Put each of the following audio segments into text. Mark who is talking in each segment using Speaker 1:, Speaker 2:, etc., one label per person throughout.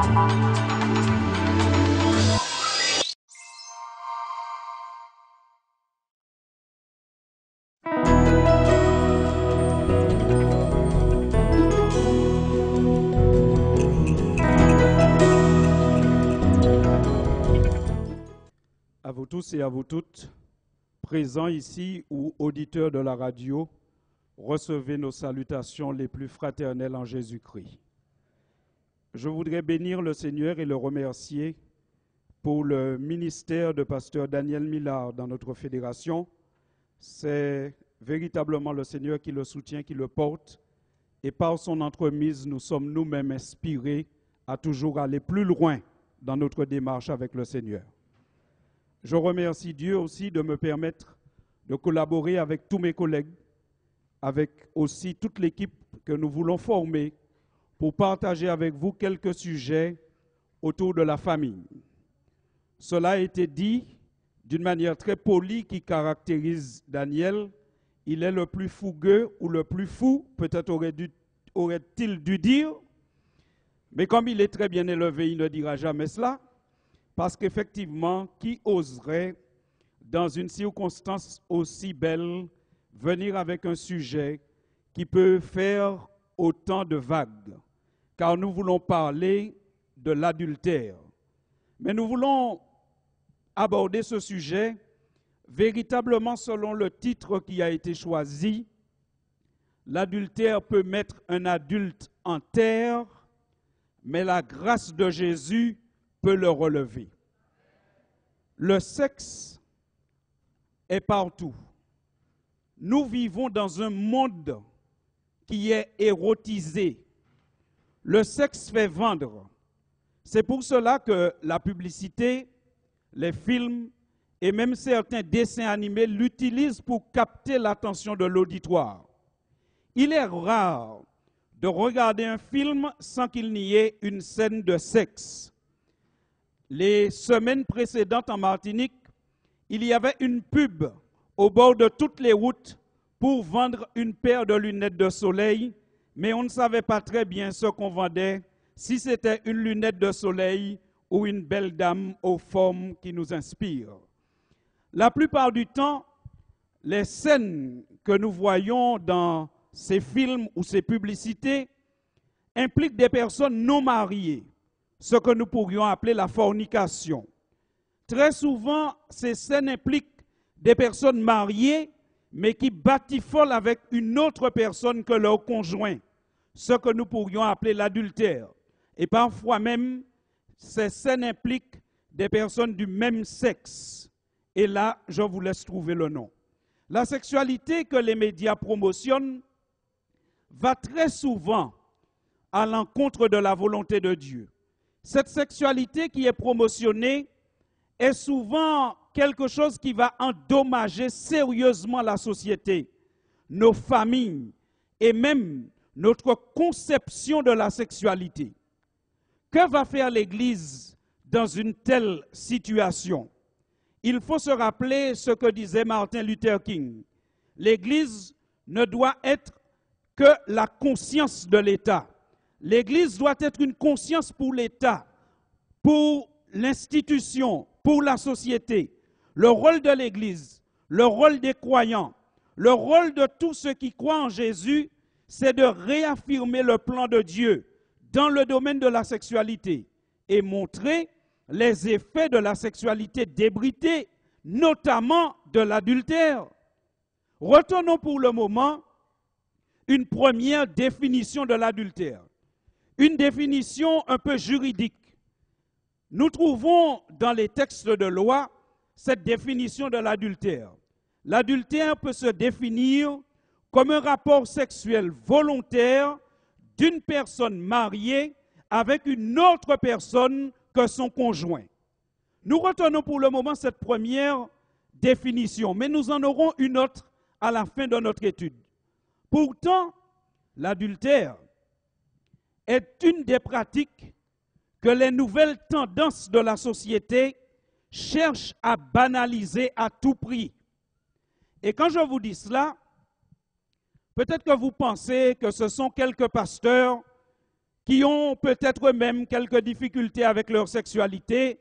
Speaker 1: À vous tous et à vous toutes, présents ici ou auditeurs de la radio, recevez nos salutations les plus fraternelles en Jésus-Christ. Je voudrais bénir le Seigneur et le remercier pour le ministère de pasteur Daniel Millard dans notre fédération. C'est véritablement le Seigneur qui le soutient, qui le porte, et par son entremise, nous sommes nous-mêmes inspirés à toujours aller plus loin dans notre démarche avec le Seigneur. Je remercie Dieu aussi de me permettre de collaborer avec tous mes collègues, avec aussi toute l'équipe que nous voulons former pour partager avec vous quelques sujets autour de la famille. Cela a été dit d'une manière très polie qui caractérise Daniel. Il est le plus fougueux ou le plus fou, peut-être aurait-il dû dire, mais comme il est très bien élevé, il ne dira jamais cela. Parce qu'effectivement, qui oserait, dans une circonstance aussi belle, venir avec un sujet qui peut faire autant de vagues? Car nous voulons parler de l'adultère. Mais nous voulons aborder ce sujet véritablement selon le titre qui a été choisi. L'adultère peut mettre un adulte en terre, mais la grâce de Jésus peut le relever. Le sexe est partout. Nous vivons dans un monde qui est érotisé. Le sexe fait vendre. C'est pour cela que la publicité, les films et même certains dessins animés l'utilisent pour capter l'attention de l'auditoire. Il est rare de regarder un film sans qu'il n'y ait une scène de sexe. Les semaines précédentes en Martinique, il y avait une pub au bord de toutes les routes pour vendre une paire de lunettes de soleil, mais on ne savait pas très bien ce qu'on vendait, si c'était une lunette de soleil ou une belle dame aux formes qui nous inspirent. La plupart du temps, les scènes que nous voyons dans ces films ou ces publicités impliquent des personnes non mariées, ce que nous pourrions appeler la fornication. Très souvent, ces scènes impliquent des personnes mariées, mais qui batifolent avec une autre personne que leur conjoint, ce que nous pourrions appeler l'adultère. Et parfois même, ces scènes impliquent des personnes du même sexe. Et là, je vous laisse trouver le nom. La sexualité que les médias promotionnent va très souvent à l'encontre de la volonté de Dieu. Cette sexualité qui est promotionnée est souvent quelque chose qui va endommager sérieusement la société, nos familles et même notre conception de la sexualité. Que va faire l'Église dans une telle situation? Il faut se rappeler ce que disait Martin Luther King. L'Église ne doit être que la conscience de l'État. L'Église doit être une conscience pour l'État, pour l'institution, pour la société. Le rôle de l'Église, le rôle des croyants, le rôle de tous ceux qui croient en Jésus, c'est de réaffirmer le plan de Dieu dans le domaine de la sexualité et montrer les effets de la sexualité débridée, notamment de l'adultère. Retenons pour le moment une première définition de l'adultère. Une définition un peu juridique. Nous trouvons dans les textes de loi cette définition de l'adultère. L'adultère peut se définir comme un rapport sexuel volontaire d'une personne mariée avec une autre personne que son conjoint. Nous retenons pour le moment cette première définition, mais nous en aurons une autre à la fin de notre étude. Pourtant, l'adultère est une des pratiques que les nouvelles tendances de la société cherchent à banaliser à tout prix. Et quand je vous dis cela, peut-être que vous pensez que ce sont quelques pasteurs qui ont peut-être même quelques difficultés avec leur sexualité,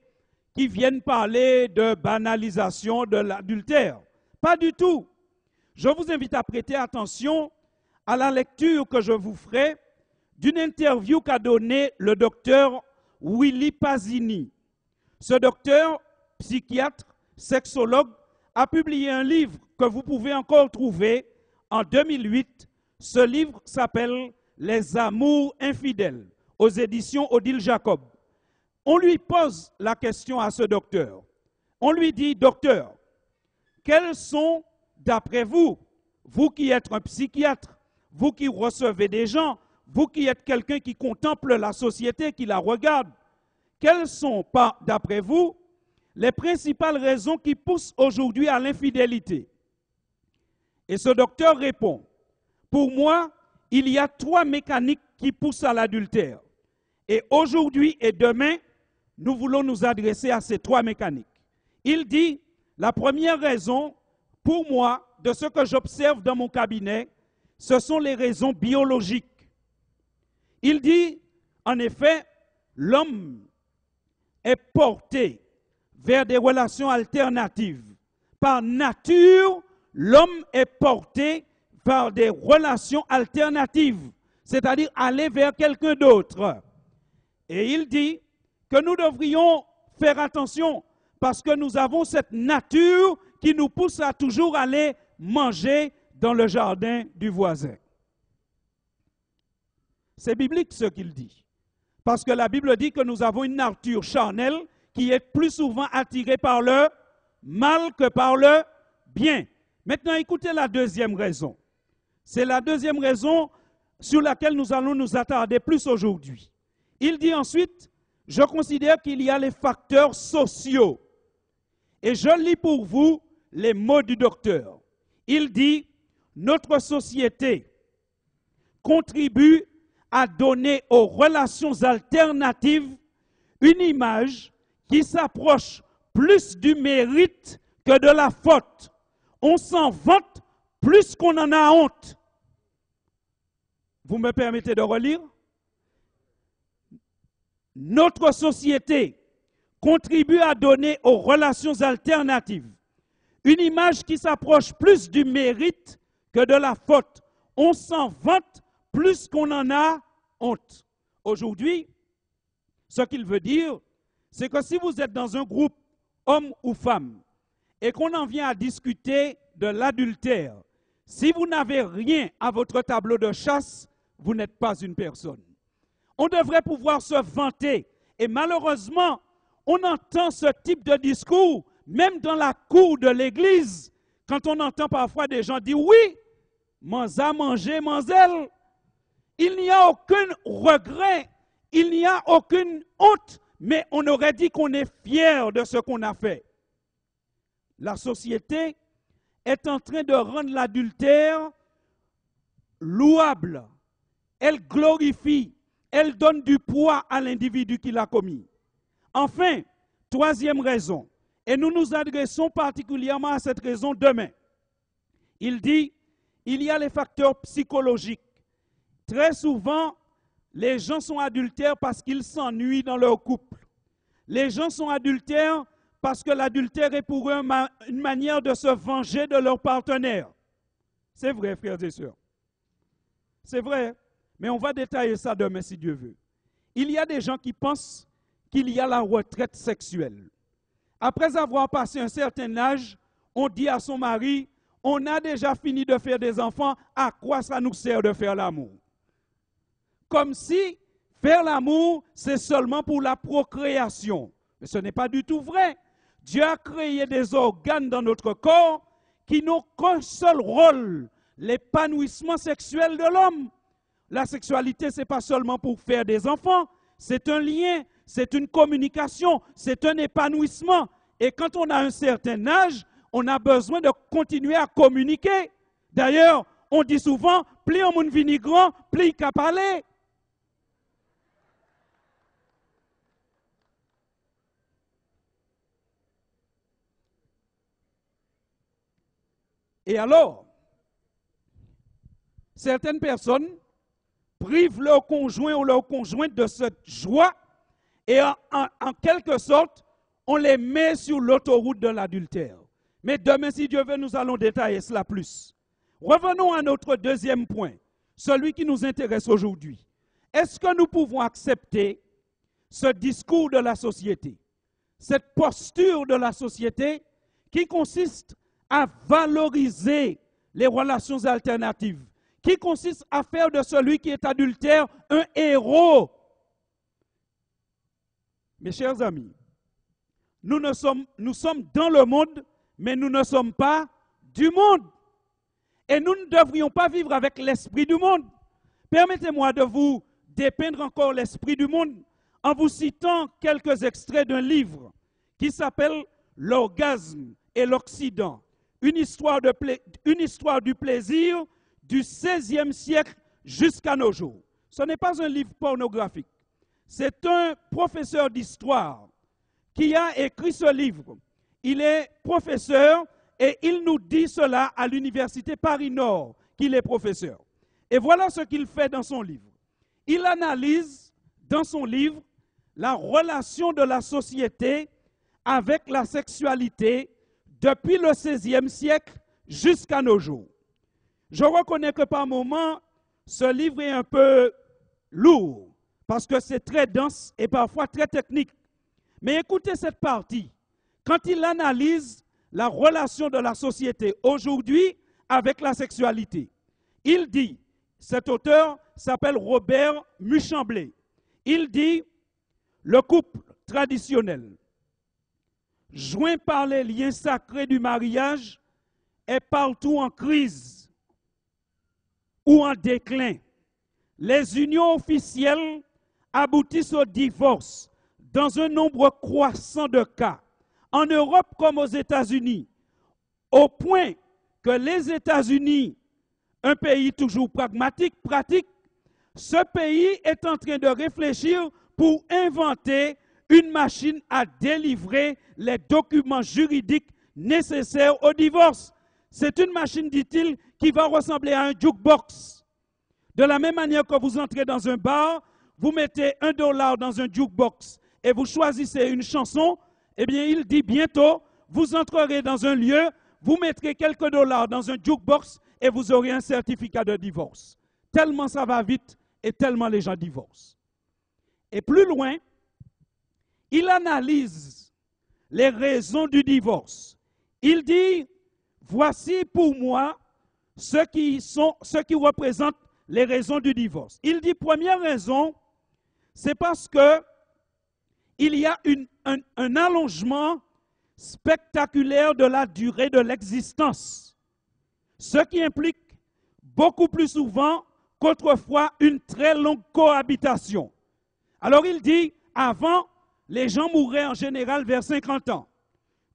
Speaker 1: qui viennent parler de banalisation de l'adultère. Pas du tout. Je vous invite à prêter attention à la lecture que je vous ferai d'une interview qu'a donnée le docteur Willy Pasini. Ce docteur, psychiatre, sexologue, a publié un livre que vous pouvez encore trouver en 2008. Ce livre s'appelle « Les amours infidèles » aux éditions Odile Jacob. On lui pose la question à ce docteur. On lui dit, docteur, quels sont, d'après vous, vous qui êtes un psychiatre, vous qui recevez des gens, vous qui êtes quelqu'un qui contemple la société, qui la regarde, quelles sont, d'après vous, les principales raisons qui poussent aujourd'hui à l'infidélité? Et ce docteur répond, pour moi, il y a 3 mécaniques qui poussent à l'adultère. Et aujourd'hui et demain, nous voulons nous adresser à ces 3 mécaniques. Il dit, la première raison, pour moi, de ce que j'observe dans mon cabinet, ce sont les raisons biologiques. Il dit, en effet, l'homme est porté vers des relations alternatives. Par nature, l'homme est porté vers des relations alternatives, c'est-à-dire aller vers quelqu'un d'autre. Et il dit que nous devrions faire attention parce que nous avons cette nature qui nous pousse à toujours aller manger dans le jardin du voisin. C'est biblique ce qu'il dit. Parce que la Bible dit que nous avons une nature charnelle qui est plus souvent attirée par le mal que par le bien. Maintenant, écoutez la deuxième raison. C'est la deuxième raison sur laquelle nous allons nous attarder plus aujourd'hui. Il dit ensuite, je considère qu'il y a les facteurs sociaux. Et je lis pour vous les mots du docteur. Il dit, notre société contribue à donner aux relations alternatives une image qui s'approche plus du mérite que de la faute. On s'en vante plus qu'on en a honte. Vous me permettez de relire? Notre société contribue à donner aux relations alternatives une image qui s'approche plus du mérite que de la faute. On s'en vante plus qu'on en a honte. Aujourd'hui, ce qu'il veut dire, c'est que si vous êtes dans un groupe, homme ou femme, et qu'on en vient à discuter de l'adultère, si vous n'avez rien à votre tableau de chasse, vous n'êtes pas une personne. On devrait pouvoir se vanter. Et malheureusement, on entend ce type de discours, même dans la cour de l'église, quand on entend parfois des gens dire « Oui, manza manger, manzel ». Il n'y a aucun regret, il n'y a aucune honte, mais on aurait dit qu'on est fier de ce qu'on a fait. La société est en train de rendre l'adultère louable. Elle glorifie, elle donne du poids à l'individu qui l'a commis. Enfin, troisième raison, et nous nous adressons particulièrement à cette raison demain. Il dit, il y a les facteurs psychologiques. Très souvent, les gens sont adultères parce qu'ils s'ennuient dans leur couple. Les gens sont adultères parce que l'adultère est pour eux une manière de se venger de leur partenaire. C'est vrai, frères et sœurs. C'est vrai, mais on va détailler ça demain si Dieu veut. Il y a des gens qui pensent qu'il y a la retraite sexuelle. Après avoir passé un certain âge, on dit à son mari, on a déjà fini de faire des enfants, à quoi ça nous sert de faire l'amour? Comme si faire l'amour, c'est seulement pour la procréation. Mais ce n'est pas du tout vrai. Dieu a créé des organes dans notre corps qui n'ont qu'un seul rôle, l'épanouissement sexuel de l'homme. La sexualité, ce n'est pas seulement pour faire des enfants, c'est un lien, c'est une communication, c'est un épanouissement. Et quand on a un certain âge, on a besoin de continuer à communiquer. D'ailleurs, on dit souvent, plus on monde vini grand, plus il peut parler. Et alors, certaines personnes privent leur conjoint ou leur conjointe de cette joie et en quelque sorte, on les met sur l'autoroute de l'adultère. Mais demain, si Dieu veut, nous allons détailler cela plus. Revenons à notre deuxième point, celui qui nous intéresse aujourd'hui. Est-ce que nous pouvons accepter ce discours de la société, cette posture de la société qui consiste à valoriser les relations alternatives, qui consiste à faire de celui qui est adultère un héros? Mes chers amis, nous sommes dans le monde, mais nous ne sommes pas du monde. Et nous ne devrions pas vivre avec l'esprit du monde. Permettez-moi de vous dépeindre encore l'esprit du monde en vous citant quelques extraits d'un livre qui s'appelle « L'orgasme et l'Occident », une histoire du plaisir du XVIe siècle jusqu'à nos jours. Ce n'est pas un livre pornographique. C'est un professeur d'histoire qui a écrit ce livre. Il est professeur et il nous dit cela à l'université Paris-Nord qu'il est professeur. Et voilà ce qu'il fait dans son livre. Il analyse dans son livre la relation de la société avec la sexualité depuis le XVIe siècle jusqu'à nos jours. Je reconnais que par moments, ce livre est un peu lourd parce que c'est très dense et parfois très technique. Mais écoutez cette partie. Quand il analyse la relation de la société aujourd'hui avec la sexualité, il dit, cet auteur s'appelle Robert Muchemblé, il dit, le couple traditionnel, joint par les liens sacrés du mariage, est partout en crise ou en déclin. Les unions officielles aboutissent au divorce dans un nombre croissant de cas, en Europe comme aux États-Unis, au point que les États-Unis, un pays toujours pragmatique, pratique, ce pays est en train de réfléchir pour inventer une machine à délivrer les documents juridiques nécessaires au divorce. C'est une machine, dit-il, qui va ressembler à un jukebox. De la même manière que vous entrez dans un bar, vous mettez $1 dans un jukebox et vous choisissez une chanson, eh bien, il dit bientôt, vous entrerez dans un lieu, vous mettrez quelques dollars dans un jukebox et vous aurez un certificat de divorce. Tellement ça va vite et tellement les gens divorcent. Et plus loin, il analyse les raisons du divorce. Il dit, voici pour moi ce qui représente les raisons du divorce. Il dit, première raison, c'est parce que il y a un allongement spectaculaire de la durée de l'existence, ce qui implique beaucoup plus souvent qu'autrefois une très longue cohabitation. Alors il dit, avant, les gens mouraient en général vers 50 ans.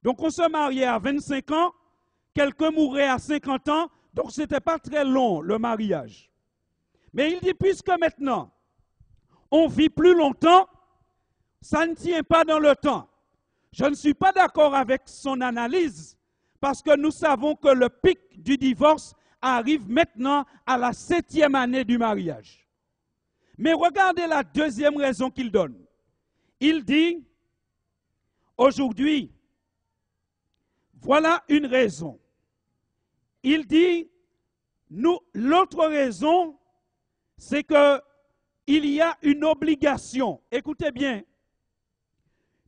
Speaker 1: Donc on se mariait à 25 ans, quelqu'un mourait à 50 ans, donc ce n'était pas très long le mariage. Mais il dit, puisque maintenant, on vit plus longtemps, ça ne tient pas dans le temps. Je ne suis pas d'accord avec son analyse, parce que nous savons que le pic du divorce arrive maintenant à la 7e année du mariage. Mais regardez la deuxième raison qu'il donne. Il dit, aujourd'hui, voilà une raison. Il dit, l'autre raison, c'est qu'il y a une obligation, écoutez bien,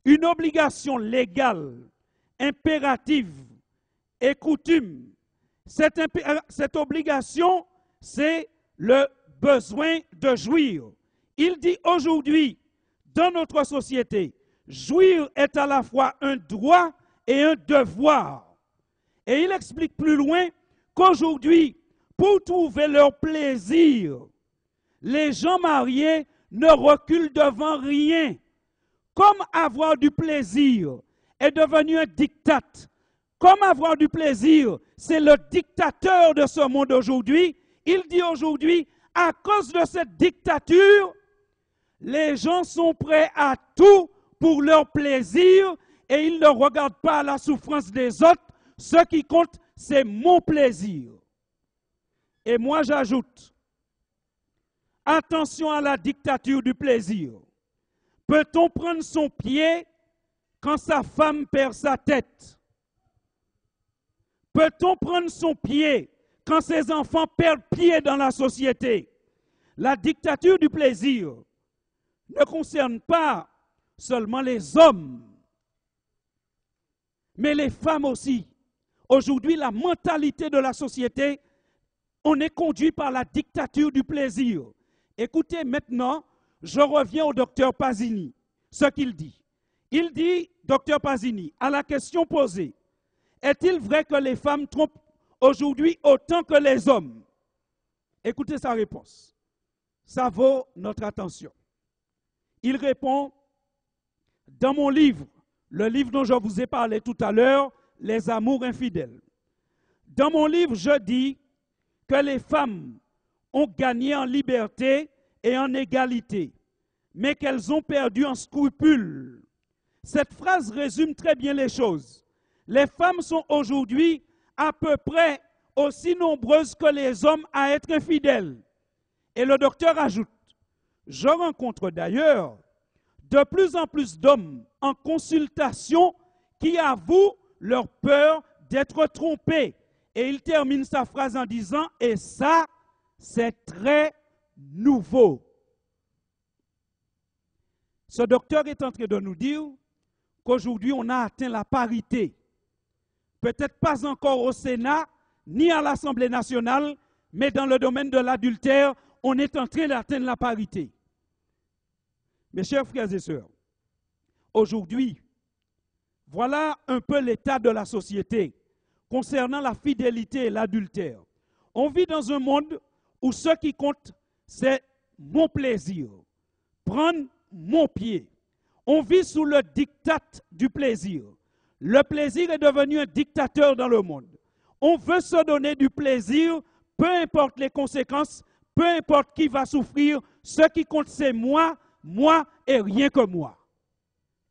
Speaker 1: une obligation légale, impérative et coutume. Cette obligation, c'est le besoin de jouir. Il dit aujourd'hui, dans notre société, jouir est à la fois un droit et un devoir. Et il explique plus loin qu'aujourd'hui, pour trouver leur plaisir, les gens mariés ne reculent devant rien. Comme avoir du plaisir est devenu un diktat, comme avoir du plaisir, c'est le dictateur de ce monde aujourd'hui, il dit aujourd'hui, à cause de cette dictature, les gens sont prêts à tout pour leur plaisir et ils ne regardent pas la souffrance des autres. Ce qui compte, c'est mon plaisir. Et moi, j'ajoute, Attention à la dictature du plaisir. Peut-on prendre son pied quand sa femme perd sa tête? Peut-on prendre son pied quand ses enfants perdent pied dans la société? La dictature du plaisir ne concerne pas seulement les hommes, mais les femmes aussi. Aujourd'hui, la mentalité de la société, on est conduit par la dictature du plaisir. Écoutez maintenant, je reviens au docteur Pasini, ce qu'il dit. Il dit, docteur Pasini, à la question posée, est-il vrai que les femmes trompent aujourd'hui autant que les hommes? Écoutez sa réponse. Ça vaut notre attention. Il répond, dans mon livre, le livre dont je vous ai parlé tout à l'heure, Les amours infidèles. Dans mon livre, je dis que les femmes ont gagné en liberté et en égalité, mais qu'elles ont perdu en scrupules. Cette phrase résume très bien les choses. Les femmes sont aujourd'hui à peu près aussi nombreuses que les hommes à être infidèles. Et le docteur ajoute, je rencontre d'ailleurs de plus en plus d'hommes en consultation qui avouent leur peur d'être trompés. Et il termine sa phrase en disant, et ça, c'est très nouveau. Ce docteur est en train de nous dire qu'aujourd'hui, on a atteint la parité. Peut-être pas encore au Sénat, ni à l'Assemblée nationale, mais dans le domaine de l'adultère, on est en train d'atteindre la parité. Mes chers frères et sœurs, aujourd'hui, voilà un peu l'état de la société concernant la fidélité et l'adultère. On vit dans un monde où ce qui compte, c'est mon plaisir, prendre mon pied. On vit sous le diktat du plaisir. Le plaisir est devenu un dictateur dans le monde. On veut se donner du plaisir, peu importe les conséquences, peu importe qui va souffrir, ce qui compte c'est moi et rien que moi.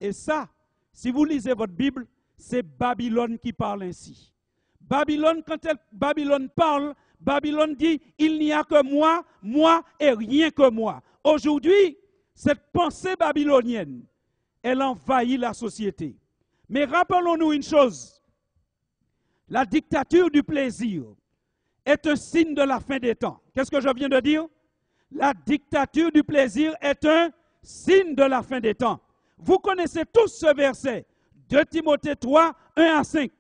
Speaker 1: Et ça, si vous lisez votre Bible, c'est Babylone qui parle ainsi. Babylone, quand Babylone parle, Babylone dit, il n'y a que moi et rien que moi. Aujourd'hui, cette pensée babylonienne, elle envahit la société. Mais rappelons-nous une chose, la dictature du plaisir est un signe de la fin des temps. Qu'est-ce que je viens de dire? La dictature du plaisir est un signe de la fin des temps. Vous connaissez tous ce verset, 2 Timothée 3, 1 à 5.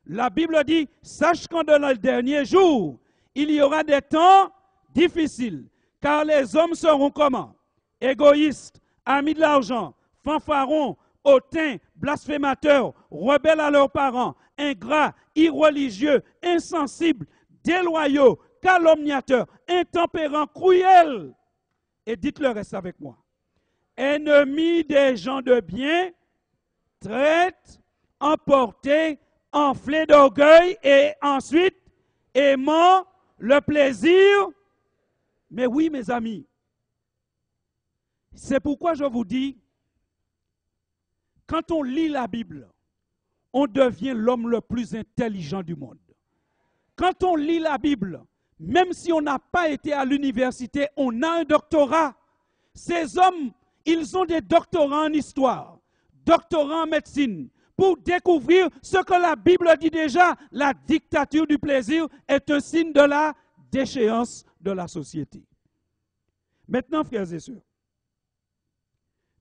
Speaker 1: La Bible dit, sache qu'en dans le dernier jour, il y aura des temps difficiles, car les hommes seront comment? Égoïstes, amis de l'argent, fanfarons, hautains, blasphémateurs, rebelles à leurs parents, ingrats, irreligieux, insensibles, déloyaux, calomniateurs, intempérants, cruels. Et dites le reste avec moi. Ennemis des gens de bien, traites, emportés, enflés d'orgueil et ensuite aimant le plaisir. Mais oui, mes amis, c'est pourquoi je vous dis, quand on lit la Bible, on devient l'homme le plus intelligent du monde. Quand on lit la Bible, même si on n'a pas été à l'université, on a un doctorat. Ces hommes, ils ont des doctorats en histoire, doctorats en médecine, pour découvrir ce que la Bible dit déjà. La dictature du plaisir est un signe de la déchéance de la société. Maintenant, frères et sœurs,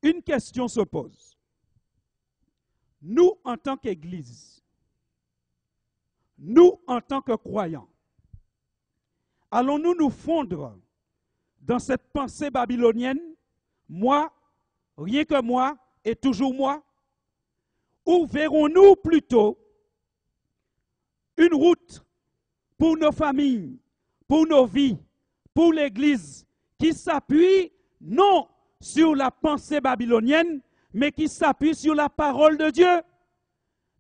Speaker 1: une question se pose. Nous, en tant qu'Église, nous, en tant que croyants, allons-nous nous fondre dans cette pensée babylonienne, moi, rien que moi et toujours moi? Ou verrons-nous plutôt une route pour nos familles, pour nos vies, pour l'Église, qui s'appuie non sur la pensée babylonienne, mais qui s'appuie sur la parole de Dieu?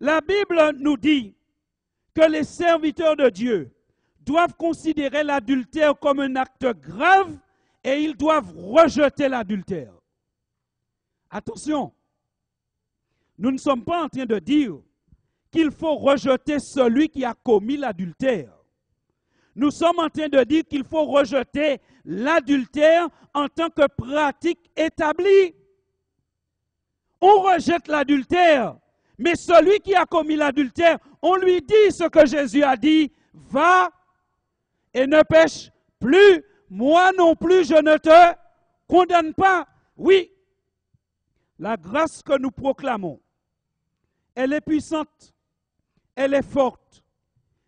Speaker 1: La Bible nous dit que les serviteurs de Dieu doivent considérer l'adultère comme un acte grave et ils doivent rejeter l'adultère. Attention, nous ne sommes pas en train de dire qu'il faut rejeter celui qui a commis l'adultère. Nous sommes en train de dire qu'il faut rejeter l'adultère en tant que pratique établie. On rejette l'adultère, mais celui qui a commis l'adultère, on lui dit ce que Jésus a dit, va et ne pêche plus. Moi non plus, je ne te condamne pas. Oui, la grâce que nous proclamons, elle est puissante, elle est forte,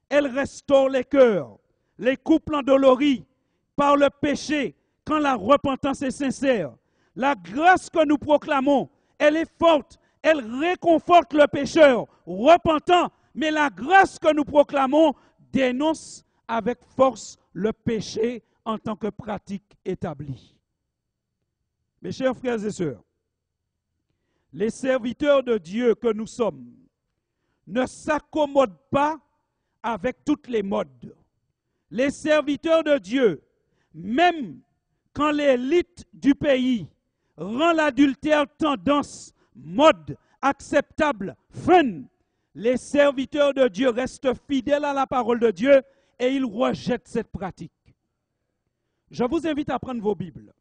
Speaker 1: elle restaure les cœurs, les couples endoloris par le péché quand la repentance est sincère. La grâce que nous proclamons, elle est forte, elle réconforte le pécheur repentant, mais la grâce que nous proclamons dénonce avec force le péché en tant que pratique établie. Mes chers frères et sœurs, les serviteurs de Dieu que nous sommes ne s'accommodent pas avec toutes les modes. Les serviteurs de Dieu, même quand l'élite du pays rend l'adultère tendance, mode, acceptable, fun, les serviteurs de Dieu restent fidèles à la parole de Dieu et ils rejettent cette pratique. Je vous invite à prendre vos Bibles.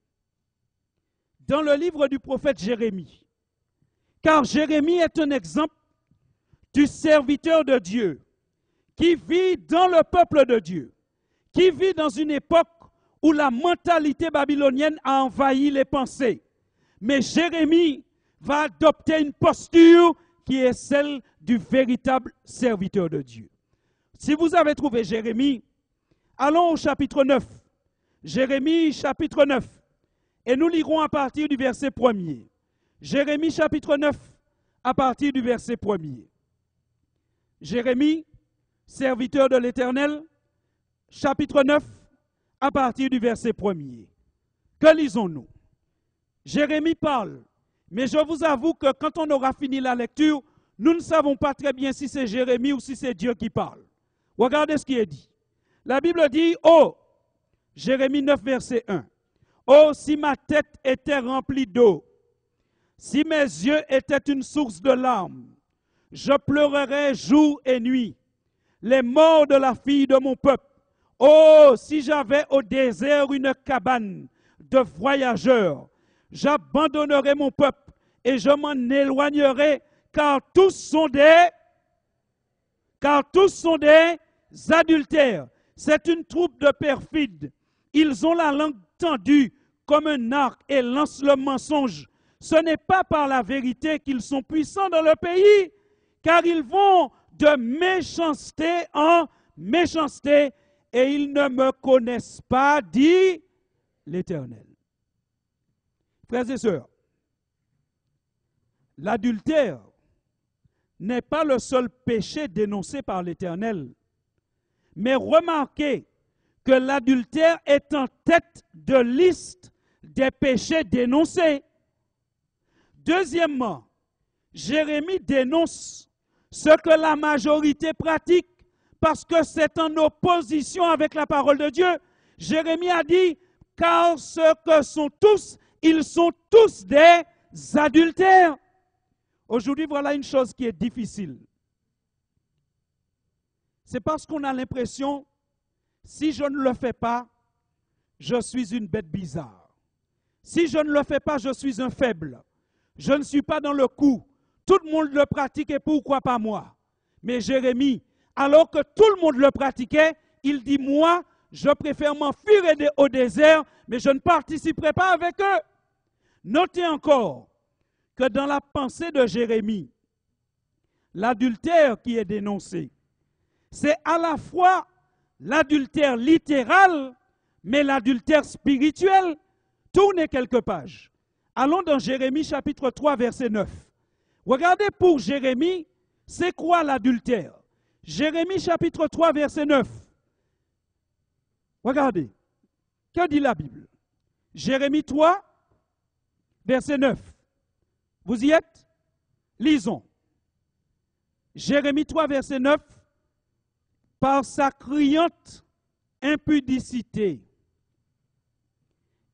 Speaker 1: Dans le livre du prophète Jérémie, car Jérémie est un exemple du serviteur de Dieu qui vit dans le peuple de Dieu, qui vit dans une époque où la mentalité babylonienne a envahi les pensées. Mais Jérémie va adopter une posture qui est celle du véritable serviteur de Dieu. Si vous avez trouvé Jérémie, allons au chapitre 9. Jérémie chapitre 9. Et nous lirons à partir du verset 1er. Jérémie chapitre 9, à partir du verset 1er. Jérémie, serviteur de l'Éternel, chapitre 9, à partir du verset 1er. Que lisons-nous? Jérémie parle, mais je vous avoue que quand on aura fini la lecture, nous ne savons pas très bien si c'est Jérémie ou si c'est Dieu qui parle. Regardez ce qui est dit. La Bible dit, oh, Jérémie 9, verset 1. Oh, si ma tête était remplie d'eau, si mes yeux étaient une source de larmes, je pleurerais jour et nuit les morts de la fille de mon peuple. Oh, si j'avais au désert une cabane de voyageurs, j'abandonnerais mon peuple et je m'en éloignerais, car tous sont des adultères. C'est une troupe de perfides. Ils ont la langue tendue comme un arc et lancent le mensonge. Ce n'est pas par la vérité qu'ils sont puissants dans le pays, car ils vont de méchanceté en méchanceté et ils ne me connaissent pas, dit l'Éternel. Frères et sœurs, l'adultère n'est pas le seul péché dénoncé par l'Éternel, mais remarquez que l'adultère est en tête de liste des péchés dénoncés. Deuxièmement, Jérémie dénonce ce que la majorité pratique parce que c'est en opposition avec la parole de Dieu. Jérémie a dit, car ce que sont tous, ils sont tous des adultères. Aujourd'hui, voilà une chose qui est difficile. C'est parce qu'on a l'impression, si je ne le fais pas, je suis une bête bizarre. Si je ne le fais pas, je suis un faible. Je ne suis pas dans le coup. Tout le monde le pratique et pourquoi pas moi? Mais Jérémie, alors que tout le monde le pratiquait, il dit, moi, je préfère m'enfuir au désert, mais je ne participerai pas avec eux. Notez encore que dans la pensée de Jérémie, l'adultère qui est dénoncé, c'est à la fois l'adultère littéral, mais l'adultère spirituel. Tournez quelques pages. Allons dans Jérémie chapitre 3, verset 9. Regardez pour Jérémie, c'est quoi l'adultère? Jérémie chapitre 3, verset 9. Regardez. Que dit la Bible? Jérémie 3, verset 9. Vous y êtes? Lisons. Jérémie 3, verset 9. Par sa criante impudicité,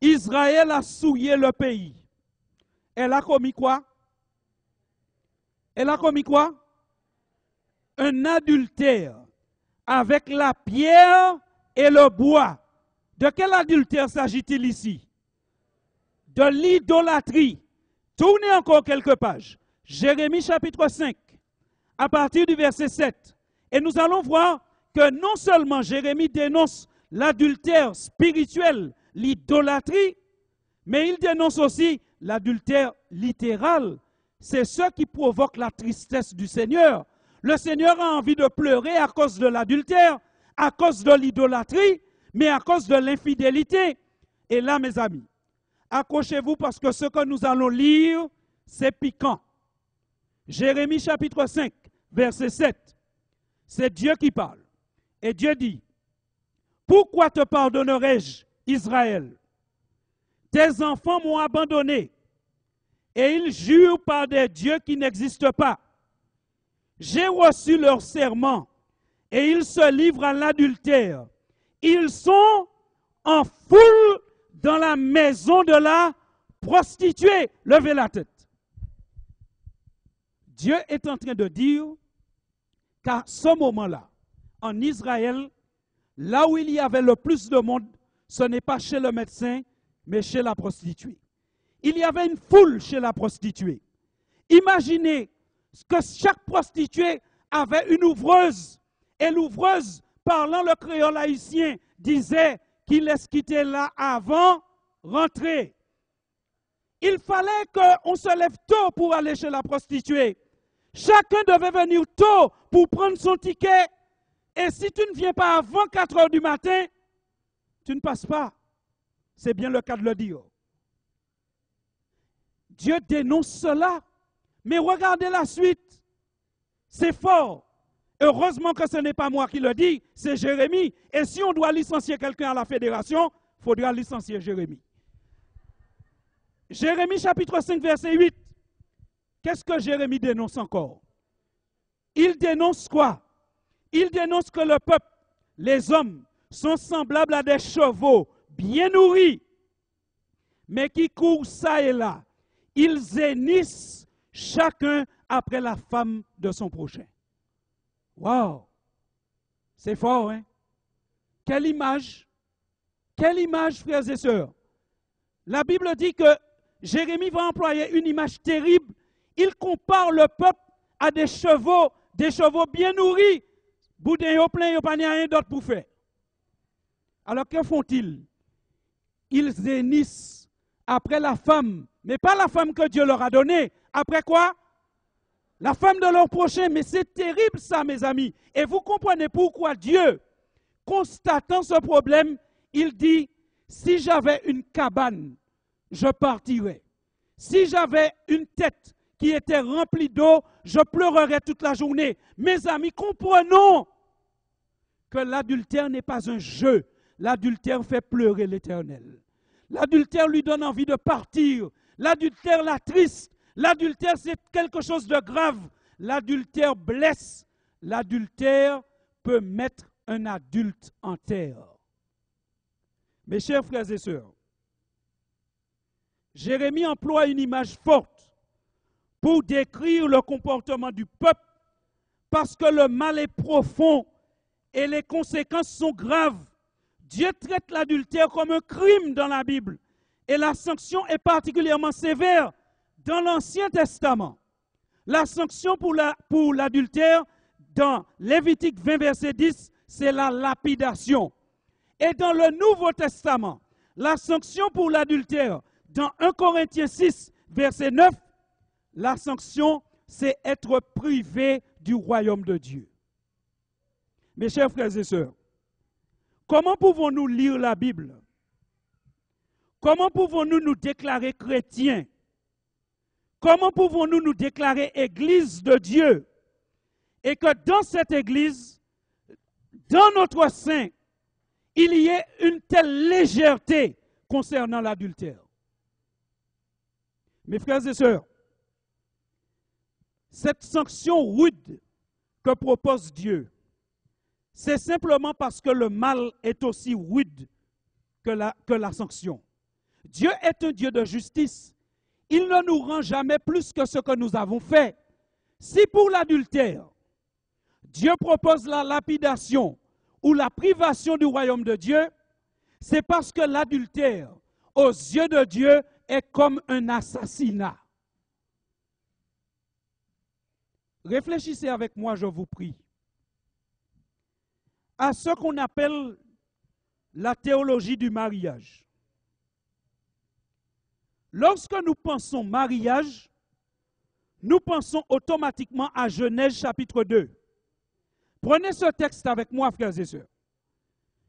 Speaker 1: Israël a souillé le pays. Elle a commis quoi? Elle a commis quoi? Un adultère avec la pierre et le bois. De quel adultère s'agit-il ici? De l'idolâtrie. Tournez encore quelques pages. Jérémie chapitre 5, à partir du verset 7. Et nous allons voir que non seulement Jérémie dénonce l'adultère spirituel, l'idolâtrie, mais il dénonce aussi l'adultère littéral. C'est ce qui provoque la tristesse du Seigneur. Le Seigneur a envie de pleurer à cause de l'adultère, à cause de l'idolâtrie, mais à cause de l'infidélité. Et là, mes amis, accrochez-vous parce que ce que nous allons lire, c'est piquant. Jérémie chapitre 5, verset 7. C'est Dieu qui parle. Et Dieu dit, « Pourquoi te pardonnerai-je, Israël? Tes enfants m'ont abandonné, et ils jurent par des dieux qui n'existent pas. J'ai reçu leur serment, et ils se livrent à l'adultère. Ils sont en foule dans la maison de la prostituée. » Levez la tête. Dieu est en train de dire qu'à ce moment-là, en Israël, là où il y avait le plus de monde, ce n'est pas chez le médecin, mais chez la prostituée. Il y avait une foule chez la prostituée. Imaginez que chaque prostituée avait une ouvreuse. Et l'ouvreuse, parlant le créole haïtien, disait qu'il laisse quitter là avant rentrer. Il fallait qu'on se lève tôt pour aller chez la prostituée. Chacun devait venir tôt pour prendre son ticket. Et si tu ne viens pas avant 4 heures du matin, tu ne passes pas. C'est bien le cas de le dire. Dieu dénonce cela. Mais regardez la suite. C'est fort. Heureusement que ce n'est pas moi qui le dis, c'est Jérémie. Et si on doit licencier quelqu'un à la fédération, il faudra licencier Jérémie. Jérémie chapitre 5, verset 8. Qu'est-ce que Jérémie dénonce encore? Il dénonce quoi? Il dénonce que le peuple, les hommes, sont semblables à des chevaux bien nourris, mais qui courent ça et là. Ils hennissent chacun après la femme de son prochain. Wow! C'est fort, hein? Quelle image, frères et sœurs. La Bible dit que Jérémie va employer une image terrible. Il compare le peuple à des chevaux bien nourris. Boudin yo plein, yo pas rien d'autre pour faire. Alors que font-ils? Ils hennissent après la femme, mais pas la femme que Dieu leur a donnée. Après quoi? La femme de leur prochain. Mais c'est terrible ça, mes amis. Et vous comprenez pourquoi Dieu, constatant ce problème, il dit, si j'avais une cabane, je partirais. Si j'avais une tête qui était remplie d'eau, je pleurerais toute la journée. Mes amis, comprenons que l'adultère n'est pas un jeu. L'adultère fait pleurer l'Éternel. L'adultère lui donne envie de partir. L'adultère l'attriste. L'adultère, c'est quelque chose de grave. L'adultère blesse. L'adultère peut mettre un adulte en terre. Mes chers frères et sœurs, Jérémie emploie une image forte pour décrire le comportement du peuple parce que le mal est profond et les conséquences sont graves. Dieu traite l'adultère comme un crime dans la Bible et la sanction est particulièrement sévère dans l'Ancien Testament. La sanction pour l'adultère dans Lévitique 20, verset 10, c'est la lapidation. Et dans le Nouveau Testament, la sanction pour l'adultère dans 1 Corinthiens 6, verset 9, la sanction, c'est être privé du royaume de Dieu. Mes chers frères et sœurs, comment pouvons-nous lire la Bible? Comment pouvons-nous nous déclarer chrétiens? Comment pouvons-nous nous déclarer Église de Dieu? Et que dans cette Église, dans notre sein, il y ait une telle légèreté concernant l'adultère. Mes frères et sœurs, cette sanction rude que propose Dieu, c'est simplement parce que le mal est aussi rude que la sanction. Dieu est un Dieu de justice. Il ne nous rend jamais plus que ce que nous avons fait. Si pour l'adultère, Dieu propose la lapidation ou la privation du royaume de Dieu, c'est parce que l'adultère, aux yeux de Dieu, est comme un assassinat. Réfléchissez avec moi, je vous prie, à ce qu'on appelle la théologie du mariage. Lorsque nous pensons mariage, nous pensons automatiquement à Genèse chapitre 2. Prenez ce texte avec moi, frères et sœurs.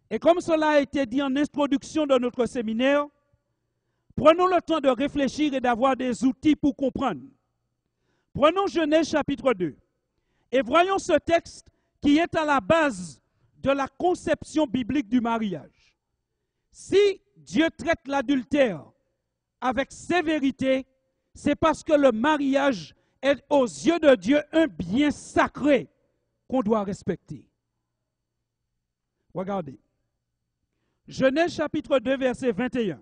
Speaker 1: Et comme cela a été dit en introduction de notre séminaire, prenons le temps de réfléchir et d'avoir des outils pour comprendre. Prenons Genèse chapitre 2 et voyons ce texte qui est à la base de la conception biblique du mariage. Si Dieu traite l'adultère avec sévérité, c'est parce que le mariage est aux yeux de Dieu un bien sacré qu'on doit respecter. Regardez. Genèse chapitre 2, verset 21.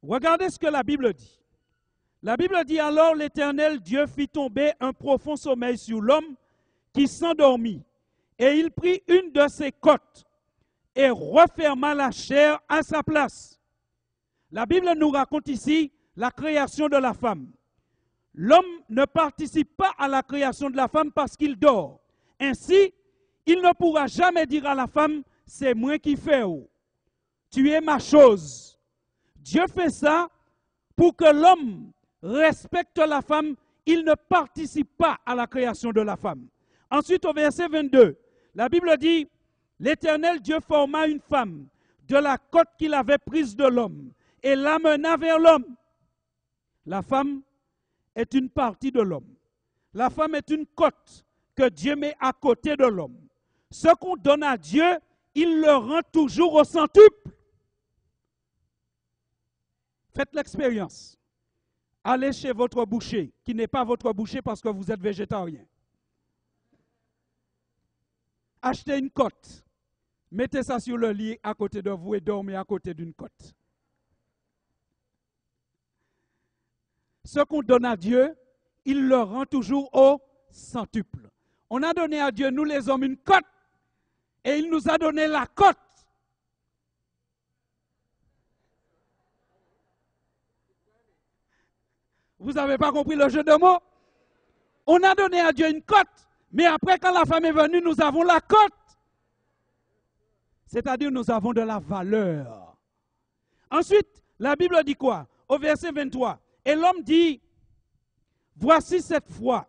Speaker 1: Regardez ce que la Bible dit. La Bible dit, alors l'Éternel Dieu fit tomber un profond sommeil sur l'homme qui s'endormit. Et il prit une de ses côtes et referma la chair à sa place. La Bible nous raconte ici la création de la femme. L'homme ne participe pas à la création de la femme parce qu'il dort. Ainsi, il ne pourra jamais dire à la femme, c'est moi qui fais. Tu es ma chose. Dieu fait ça pour que l'homme respecte la femme. Il ne participe pas à la création de la femme. Ensuite, au verset 22, la Bible dit, l'Éternel Dieu forma une femme de la côte qu'il avait prise de l'homme et l'amena vers l'homme. La femme est une partie de l'homme. La femme est une côte que Dieu met à côté de l'homme. Ce qu'on donne à Dieu, il le rend toujours au centuple. Faites l'expérience. Allez chez votre boucher, qui n'est pas votre boucher parce que vous êtes végétarien. Achetez une côte. Mettez ça sur le lit à côté de vous et dormez à côté d'une côte. Ce qu'on donne à Dieu, il le rend toujours au centuple. On a donné à Dieu, nous les hommes, une côte et il nous a donné la côte. Vous n'avez pas compris le jeu de mots? On a donné à Dieu une côte, mais après quand la femme est venue, nous avons la côte. C'est-à-dire nous avons de la valeur. Ensuite, la Bible dit quoi? Au verset 23, et l'homme dit, voici cette fois,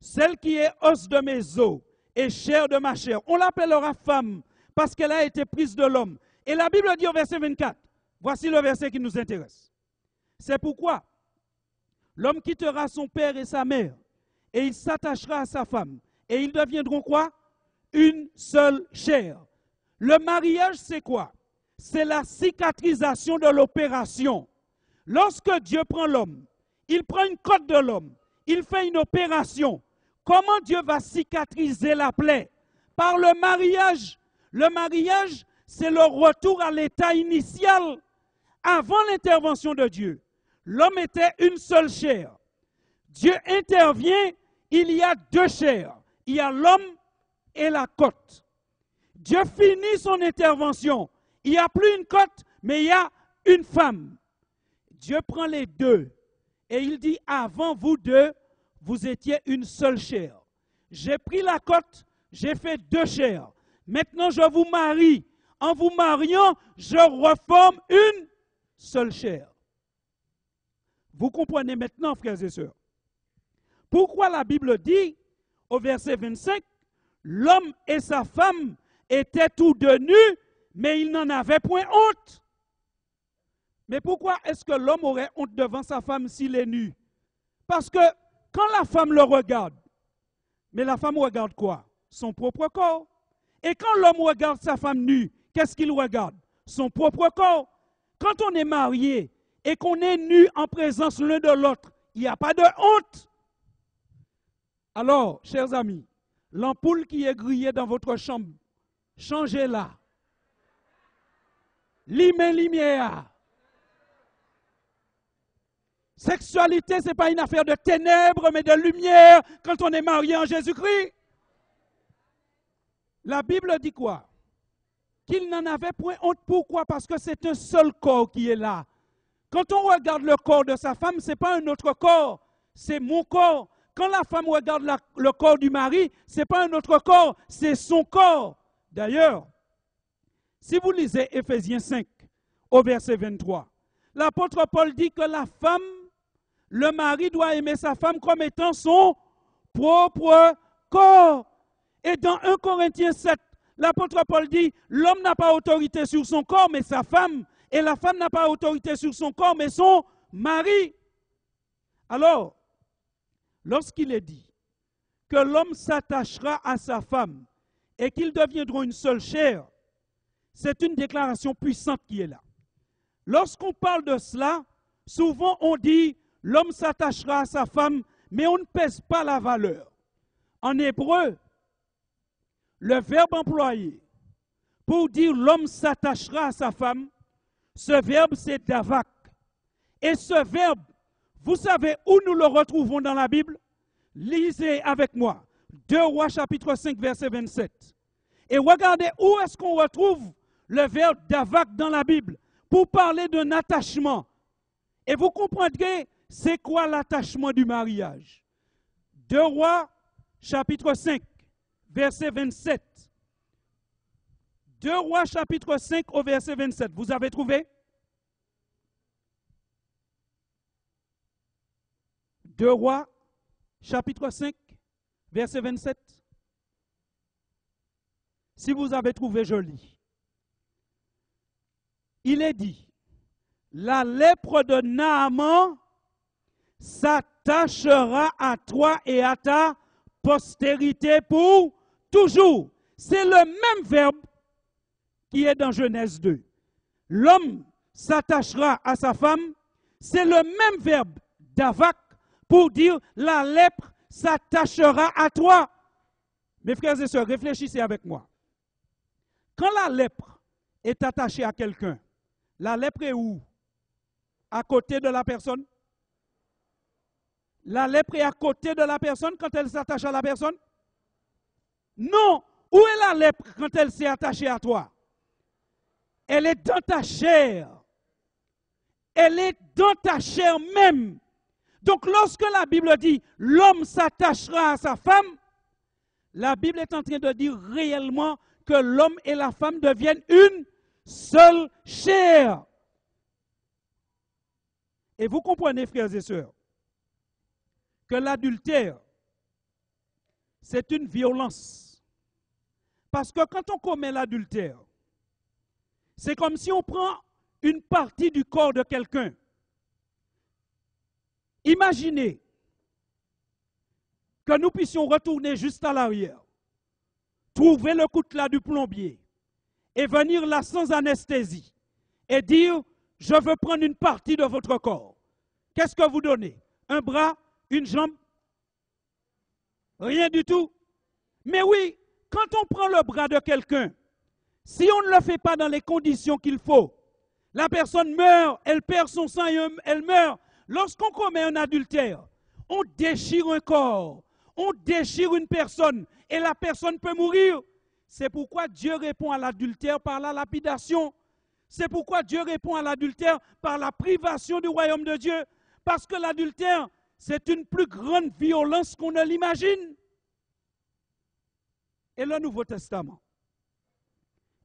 Speaker 1: celle qui est os de mes os et chair de ma chair. On l'appellera femme parce qu'elle a été prise de l'homme. Et la Bible dit au verset 24, voici le verset qui nous intéresse. C'est pourquoi l'homme quittera son père et sa mère et il s'attachera à sa femme. Et ils deviendront quoi? Une seule chair. Le mariage, c'est quoi? C'est la cicatrisation de l'opération. Lorsque Dieu prend l'homme, il prend une côte de l'homme, il fait une opération. Comment Dieu va cicatriser la plaie? Par le mariage. Le mariage, c'est le retour à l'état initial. Avant l'intervention de Dieu, l'homme était une seule chair. Dieu intervient, il y a deux chairs. Il y a l'homme et la côte. Dieu finit son intervention. Il n'y a plus une côte, mais il y a une femme. Dieu prend les deux et il dit, avant vous deux, vous étiez une seule chair. J'ai pris la côte, j'ai fait deux chairs. Maintenant, je vous marie. En vous mariant, je reforme une seule chair. Vous comprenez maintenant, frères et sœurs, pourquoi la Bible dit, au verset 25, l'homme et sa femme étaient tous deux nus, mais ils n'en avaient point honte. Mais pourquoi est-ce que l'homme aurait honte devant sa femme s'il est nu? Parce que quand la femme le regarde, mais la femme regarde quoi? Son propre corps. Et quand l'homme regarde sa femme nue, qu'est-ce qu'il regarde? Son propre corps. Quand on est marié et qu'on est nu en présence l'un de l'autre, il n'y a pas de honte. Alors, chers amis, l'ampoule qui est grillée dans votre chambre, changez-la. Lumière. Sexualité, ce n'est pas une affaire de ténèbres, mais de lumière quand on est marié en Jésus-Christ. La Bible dit quoi? Qu'il n'en avait point honte. Pourquoi? Parce que c'est un seul corps qui est là. Quand on regarde le corps de sa femme, ce n'est pas un autre corps, c'est mon corps. Quand la femme regarde le corps du mari, ce n'est pas un autre corps, c'est son corps. D'ailleurs, si vous lisez Éphésiens 5, au verset 23, l'apôtre Paul dit que la femme, le mari doit aimer sa femme comme étant son propre corps. Et dans 1 Corinthiens 7, l'apôtre Paul dit, l'homme n'a pas autorité sur son corps, mais sa femme. Et la femme n'a pas autorité sur son corps, mais son mari. Alors, lorsqu'il est dit que l'homme s'attachera à sa femme et qu'ils deviendront une seule chair, c'est une déclaration puissante qui est là. Lorsqu'on parle de cela, souvent on dit l'homme s'attachera à sa femme, mais on ne pèse pas la valeur. En hébreu, le verbe employé pour dire l'homme s'attachera à sa femme, ce verbe c'est davak. Et ce verbe, vous savez où nous le retrouvons dans la Bible? Lisez avec moi 2 Rois chapitre 5 verset 27. Et regardez où est-ce qu'on retrouve le verbe davak dans la Bible pour parler d'un attachement. Et vous comprendrez c'est quoi l'attachement du mariage. 2 Rois chapitre 5 verset 27. 2 Rois chapitre 5 au verset 27. Vous avez trouvé? 2 Rois chapitre 5 verset 27. Si vous avez trouvé, je lis. Il est dit, la lèpre de Naaman s'attachera à toi et à ta postérité pour toujours. C'est le même verbe qui est dans Genèse 2. L'homme s'attachera à sa femme, c'est le même verbe davak pour dire la lèpre s'attachera à toi. Mes frères et sœurs, réfléchissez avec moi. Quand la lèpre est attachée à quelqu'un, la lèpre est où? À côté de la personne? La lèpre est à côté de la personne quand elle s'attache à la personne? Non. Où est la lèpre quand elle s'est attachée à toi? Elle est dans ta chair. Elle est dans ta chair même. Donc lorsque la Bible dit l'homme s'attachera à sa femme, la Bible est en train de dire réellement que l'homme et la femme deviennent une seule chair. Et vous comprenez, frères et sœurs, que l'adultère, c'est une violence. Parce que quand on commet l'adultère, c'est comme si on prend une partie du corps de quelqu'un. Imaginez que nous puissions retourner juste à l'arrière, trouver le coutelas du plombier et venir là sans anesthésie et dire « Je veux prendre une partie de votre corps ». Qu'est-ce que vous donnez? Un bras? Une jambe? Rien du tout. Mais oui, quand on prend le bras de quelqu'un, si on ne le fait pas dans les conditions qu'il faut, la personne meurt, elle perd son sang et elle meurt. Lorsqu'on commet un adultère, on déchire un corps, on déchire une personne et la personne peut mourir. C'est pourquoi Dieu répond à l'adultère par la lapidation. C'est pourquoi Dieu répond à l'adultère par la privation du royaume de Dieu. Parce que l'adultère, c'est une plus grande violence qu'on ne l'imagine. Et le Nouveau Testament.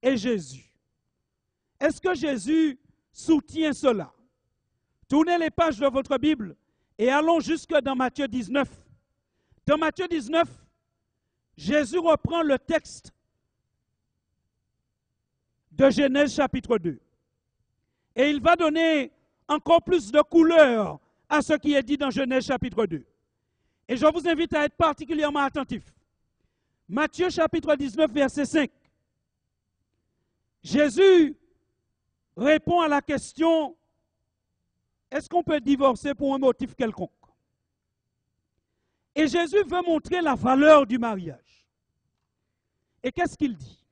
Speaker 1: Et Jésus. Est-ce que Jésus soutient cela? Tournez les pages de votre Bible et allons jusque dans Matthieu 19. Dans Matthieu 19, Jésus reprend le texte de Genèse chapitre 2. Et il va donner encore plus de couleur à ce qui est dit dans Genèse chapitre 2. Et je vous invite à être particulièrement attentif. Matthieu chapitre 19, verset 5. Jésus répond à la question, est-ce qu'on peut divorcer pour un motif quelconque? Et Jésus veut montrer la valeur du mariage. Et qu'est-ce qu'il dit?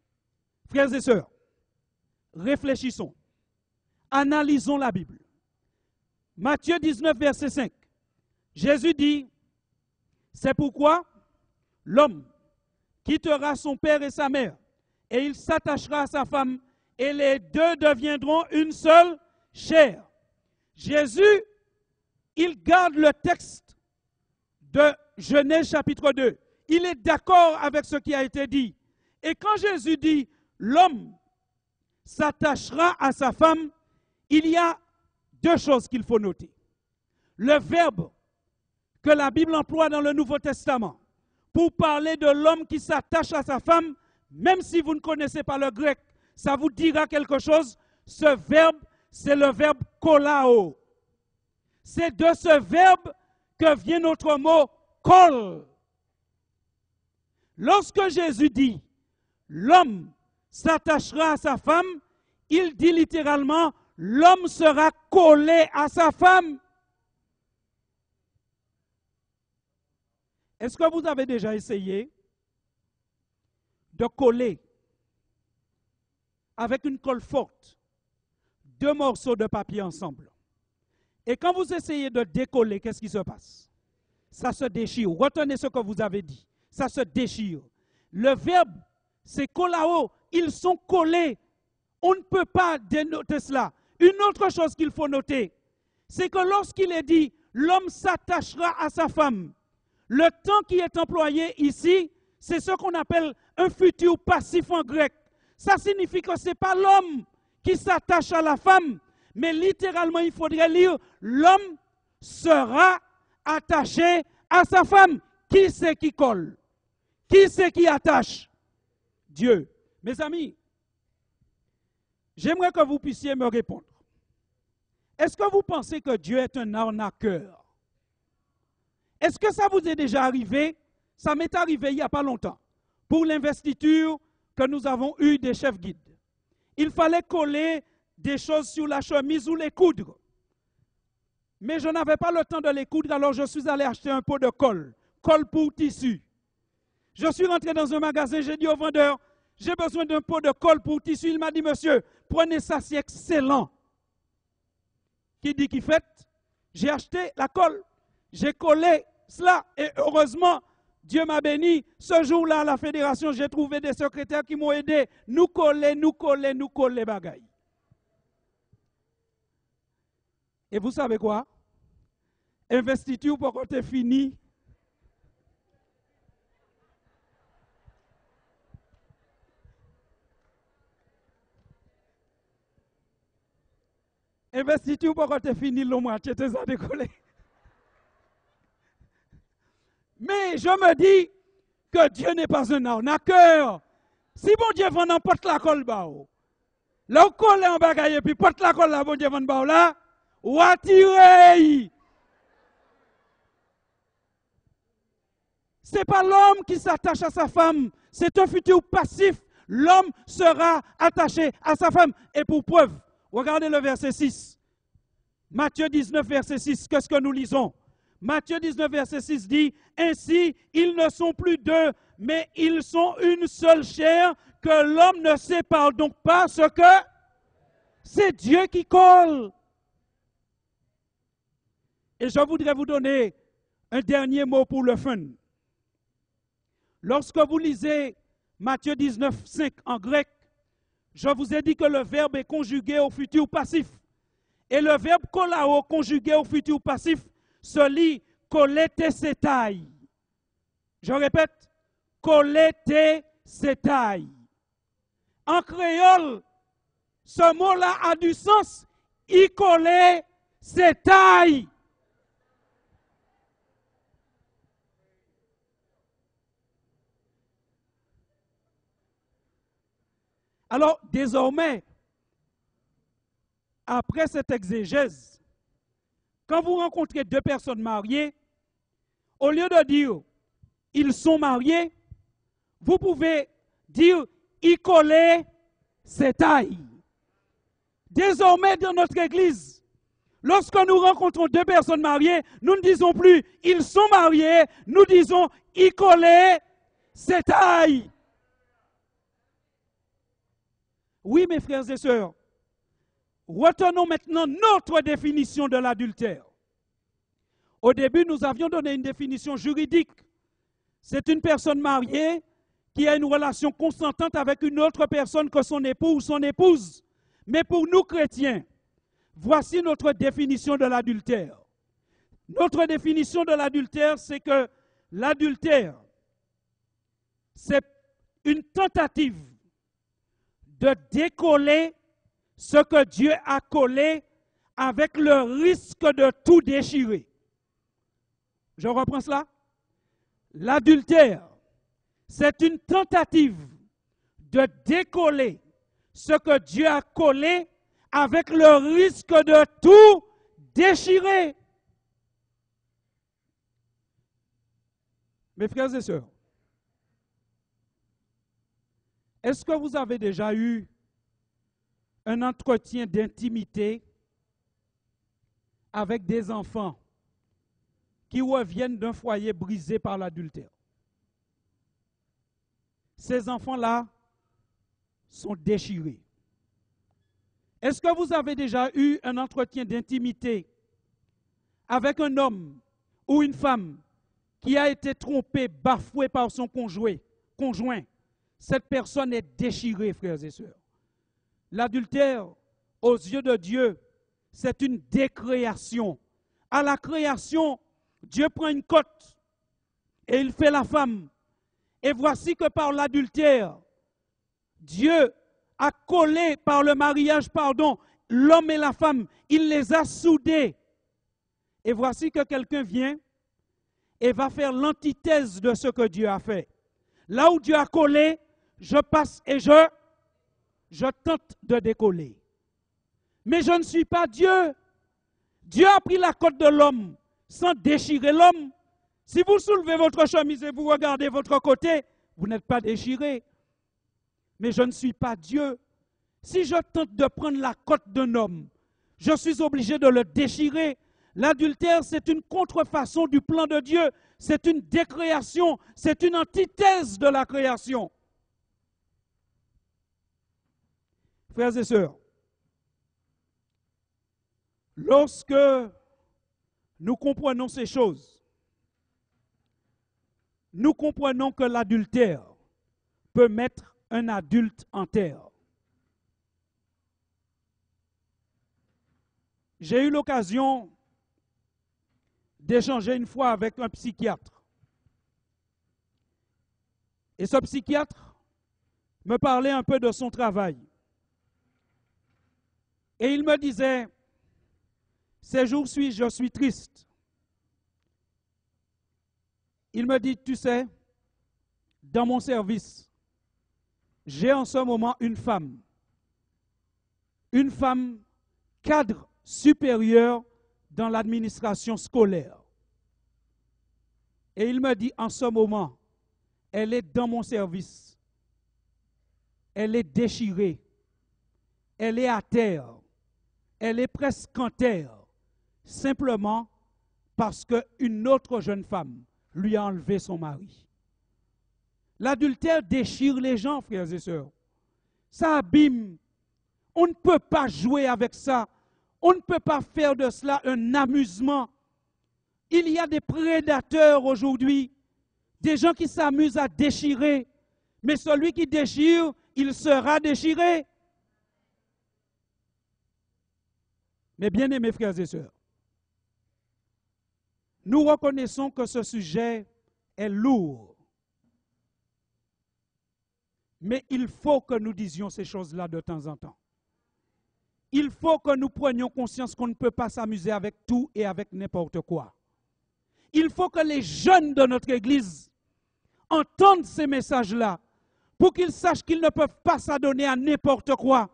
Speaker 1: Frères et sœurs, réfléchissons, analysons la Bible. Matthieu 19, verset 5. Jésus dit, c'est pourquoi l'homme quittera son père et sa mère, et il s'attachera à sa femme, et les deux deviendront une seule chair. Jésus, il garde le texte de Genèse chapitre 2. Il est d'accord avec ce qui a été dit. Et quand Jésus dit « l'homme s'attachera à sa femme », il y a deux choses qu'il faut noter. Le verbe que la Bible emploie dans le Nouveau Testament pour parler de l'homme qui s'attache à sa femme, même si vous ne connaissez pas le grec, ça vous dira quelque chose. Ce verbe, c'est le verbe kolao. C'est de ce verbe que vient notre mot kol. Lorsque Jésus dit l'homme s'attachera à sa femme, il dit littéralement l'homme sera collé à sa femme. Est-ce que vous avez déjà essayé de coller avec une colle forte deux morceaux de papier ensemble? Et quand vous essayez de décoller, qu'est-ce qui se passe? Ça se déchire. Retenez ce que vous avez dit. Ça se déchire. Le verbe, c'est kolao. Ils sont collés. On ne peut pas dénoter cela. Une autre chose qu'il faut noter, c'est que lorsqu'il est dit « l'homme s'attachera à sa femme », le temps qui est employé ici, c'est ce qu'on appelle un futur passif en grec. Ça signifie que ce n'est pas l'homme qui s'attache à la femme, mais littéralement, il faudrait lire « l'homme sera attaché à sa femme ». Qui c'est qui colle? Qui c'est qui attache? Dieu. Mes amis, j'aimerais que vous puissiez me répondre. Est-ce que vous pensez que Dieu est un arnaqueur? Est-ce que ça vous est déjà arrivé? Ça m'est arrivé il n'y a pas longtemps, pour l'investiture que nous avons eue des chefs guides. Il fallait coller des choses sur la chemise ou les coudre. Mais je n'avais pas le temps de les coudre, alors je suis allé acheter un pot de colle pour tissu. Je suis rentré dans un magasin, j'ai dit au vendeur, j'ai besoin d'un pot de colle pour tissu. Il m'a dit, monsieur, prenez ça, c'est excellent. Qui dit qui fait? J'ai acheté la colle, j'ai collé cela, et heureusement, Dieu m'a béni. Ce jour-là, à la fédération, j'ai trouvé des secrétaires qui m'ont aidé. Nous coller, bagaille. Et vous savez quoi? Investiture pour quand c'est fini. Investiture pour quand c'est fini, l'homme a acheté ça décollé. Mais je me dis que Dieu n'est pas un arnaqueur. Si bon Dieu vend n'importe la colle, là, on colle en bagaille, et puis porte la colle là, bon Dieu vend là, ou attirer. Ce n'est pas l'homme qui s'attache à sa femme, c'est un futur passif. L'homme sera attaché à sa femme. Et pour preuve, regardez le verset 6. Matthieu 19, verset 6, qu'est-ce que nous lisons? Matthieu 19, verset 6 dit, « Ainsi, ils ne sont plus deux, mais ils sont une seule chair, que l'homme ne sépare donc pas ce que c'est Dieu qui colle. » Et je voudrais vous donner un dernier mot pour le fun. Lorsque vous lisez Matthieu 19, 5 en grec, je vous ai dit que le verbe est conjugué au futur passif. Et le verbe kolao conjugué au futur passif se lit koletesetai. Je répète, koletesetai. En créole, ce mot-là a du sens. Ikolesetai. Alors, désormais, après cette exégèse, quand vous rencontrez deux personnes mariées, au lieu de dire « ils sont mariés », vous pouvez dire « ikole setai ». Désormais, dans notre église, lorsque nous rencontrons deux personnes mariées, nous ne disons plus « ils sont mariés », nous disons « ikole setai ». Oui, mes frères et sœurs, retenons maintenant notre définition de l'adultère. Au début, nous avions donné une définition juridique. C'est une personne mariée qui a une relation consentante avec une autre personne que son époux ou son épouse. Mais pour nous chrétiens, voici notre définition de l'adultère. Notre définition de l'adultère, c'est que l'adultère, c'est une tentative de décoller ce que Dieu a collé avec le risque de tout déchirer. Je reprends cela. L'adultère, c'est une tentative de décoller ce que Dieu a collé avec le risque de tout déchirer. Mes frères et sœurs, est-ce que vous avez déjà eu un entretien d'intimité avec des enfants qui reviennent d'un foyer brisé par l'adultère? Ces enfants-là sont déchirés. Est-ce que vous avez déjà eu un entretien d'intimité avec un homme ou une femme qui a été trompé, bafoué par son conjoint? Cette personne est déchirée, frères et sœurs. L'adultère, aux yeux de Dieu, c'est une décréation. À la création, Dieu prend une cote et il fait la femme. Et voici que par l'adultère, Dieu a collé par le mariage, l'homme et la femme. Il les a soudés. Et voici que quelqu'un vient et va faire l'antithèse de ce que Dieu a fait. Là où Dieu a collé, je passe et je tente de décoller. Mais je ne suis pas Dieu. Dieu a pris la côte de l'homme sans déchirer l'homme. Si vous soulevez votre chemise et vous regardez votre côté, vous n'êtes pas déchiré. Mais je ne suis pas Dieu. Si je tente de prendre la côte d'un homme, je suis obligé de le déchirer. L'adultère, c'est une contrefaçon du plan de Dieu. C'est une décréation. C'est une antithèse de la création. Frères et sœurs, lorsque nous comprenons ces choses, nous comprenons que l'adultère peut mettre un adulte en terre. J'ai eu l'occasion d'échanger une fois avec un psychiatre. Et ce psychiatre me parlait un peu de son travail. Et il me disait, ces jours-ci, je suis triste. Il me dit, tu sais, dans mon service, j'ai en ce moment une femme cadre supérieur dans l'administration scolaire. Et il me dit, en ce moment, elle est dans mon service. Elle est déchirée. Elle est à terre. Elle est presque en terre. Simplement parce qu'une autre jeune femme lui a enlevé son mari. L'adultère déchire les gens, frères et sœurs. Ça abîme. On ne peut pas jouer avec ça. On ne peut pas faire de cela un amusement. Il y a des prédateurs aujourd'hui, des gens qui s'amusent à déchirer. Mais celui qui déchire, il sera déchiré. Mais bien aimés frères et sœurs, nous reconnaissons que ce sujet est lourd. Mais il faut que nous disions ces choses-là de temps en temps. Il faut que nous prenions conscience qu'on ne peut pas s'amuser avec tout et avec n'importe quoi. Il faut que les jeunes de notre Église entendent ces messages-là pour qu'ils sachent qu'ils ne peuvent pas s'adonner à n'importe quoi.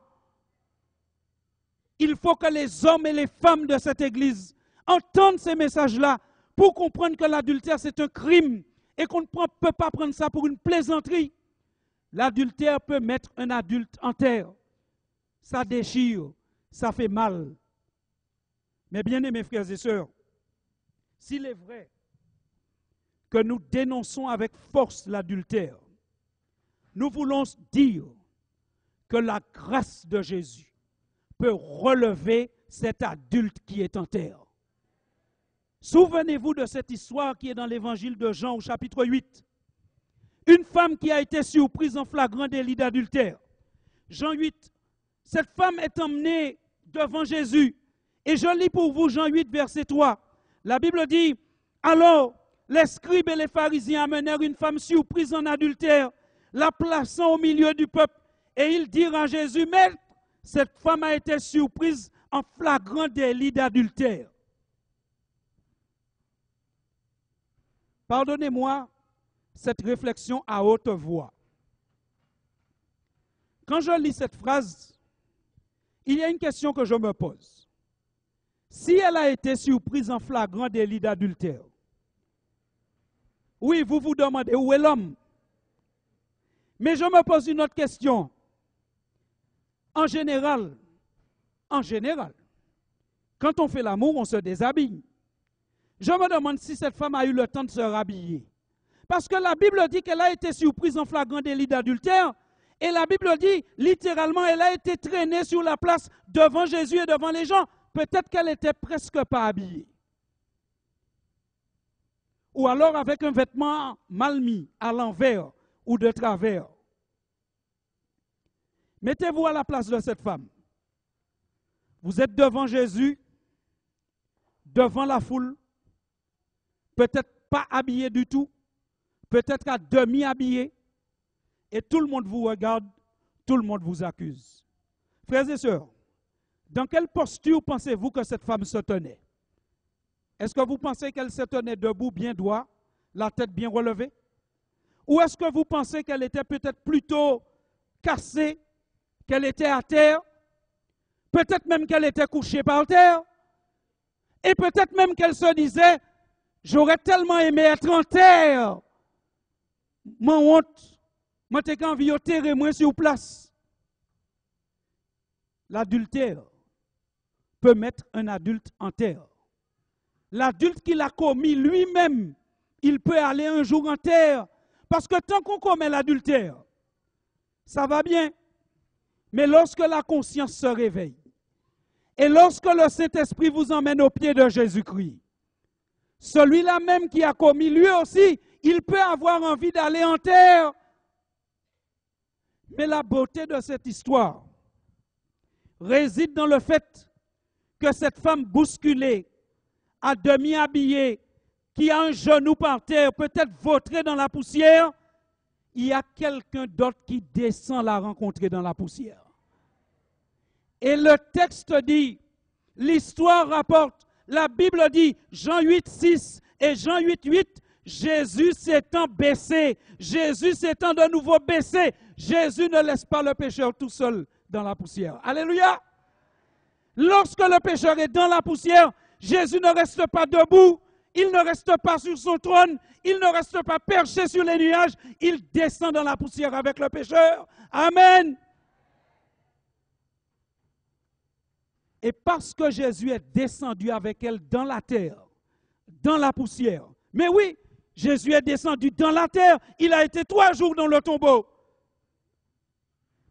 Speaker 1: Il faut que les hommes et les femmes de cette Église entendent ces messages-là pour comprendre que l'adultère, c'est un crime et qu'on ne peut pas prendre ça pour une plaisanterie. L'adultère peut mettre un adulte en terre. Ça déchire, ça fait mal. Mais bien aimés frères et sœurs, s'il est vrai que nous dénonçons avec force l'adultère, nous voulons dire que la grâce de Jésus peut relever cet adulte qui est en terre. Souvenez-vous de cette histoire qui est dans l'évangile de Jean au chapitre 8. une femme qui a été surprise en flagrant délit d'adultère. Jean 8, cette femme est emmenée devant Jésus. Et je lis pour vous Jean 8, verset 3. La Bible dit, alors les scribes et les pharisiens amenèrent une femme surprise en adultère, la plaçant au milieu du peuple. Et ils dirent à Jésus, Maître, cette femme a été surprise en flagrant délit d'adultère. Pardonnez-moi cette réflexion à haute voix. Quand je lis cette phrase, il y a une question que je me pose. Si elle a été surprise en flagrant délit d'adultère, oui, vous vous demandez où est l'homme? Mais je me pose une autre question. En général, quand on fait l'amour, on se déshabille. Je me demande si cette femme a eu le temps de se rhabiller. Parce que la Bible dit qu'elle a été surprise en flagrant délit d'adultère. Et la Bible dit, littéralement, elle a été traînée sur la place devant Jésus et devant les gens. Peut-être qu'elle n'était presque pas habillée. Ou alors avec un vêtement mal mis, à l'envers ou de travers. Mettez-vous à la place de cette femme. Vous êtes devant Jésus, devant la foule, peut-être pas habillé du tout, peut-être à demi habillé, et tout le monde vous regarde, tout le monde vous accuse. Frères et sœurs, dans quelle posture pensez-vous que cette femme se tenait? Est-ce que vous pensez qu'elle se tenait debout, bien droit, la tête bien relevée? Ou est-ce que vous pensez qu'elle était peut-être plutôt cassée, qu'elle était à terre? Peut-être même qu'elle était couchée par terre? Et peut-être même qu'elle se disait, j'aurais tellement aimé être en terre. Mon honte, moi t'ai envie de terrer moi sur place. L'adultère peut mettre un adulte en terre. L'adulte qui l'a commis lui-même, il peut aller un jour en terre. Parce que tant qu'on commet l'adultère, ça va bien. Mais lorsque la conscience se réveille, et lorsque le Saint-Esprit vous emmène au pied de Jésus-Christ, celui-là même qui a commis lui aussi, il peut avoir envie d'aller en terre. Mais la beauté de cette histoire réside dans le fait que cette femme bousculée, à demi habillée, qui a un genou par terre, peut-être vautrée dans la poussière, il y a quelqu'un d'autre qui descend la rencontrer dans la poussière. Et le texte dit, l'histoire rapporte, la Bible dit, Jean 8, 6 et Jean 8, 8, Jésus s'étant baissé, Jésus s'étant de nouveau baissé, Jésus ne laisse pas le pécheur tout seul dans la poussière. Alléluia! Lorsque le pécheur est dans la poussière, Jésus ne reste pas debout, il ne reste pas sur son trône, il ne reste pas perché sur les nuages, il descend dans la poussière avec le pécheur. Amen! Et parce que Jésus est descendu avec elle dans la terre, dans la poussière. Mais oui, Jésus est descendu dans la terre, il a été 3 jours dans le tombeau.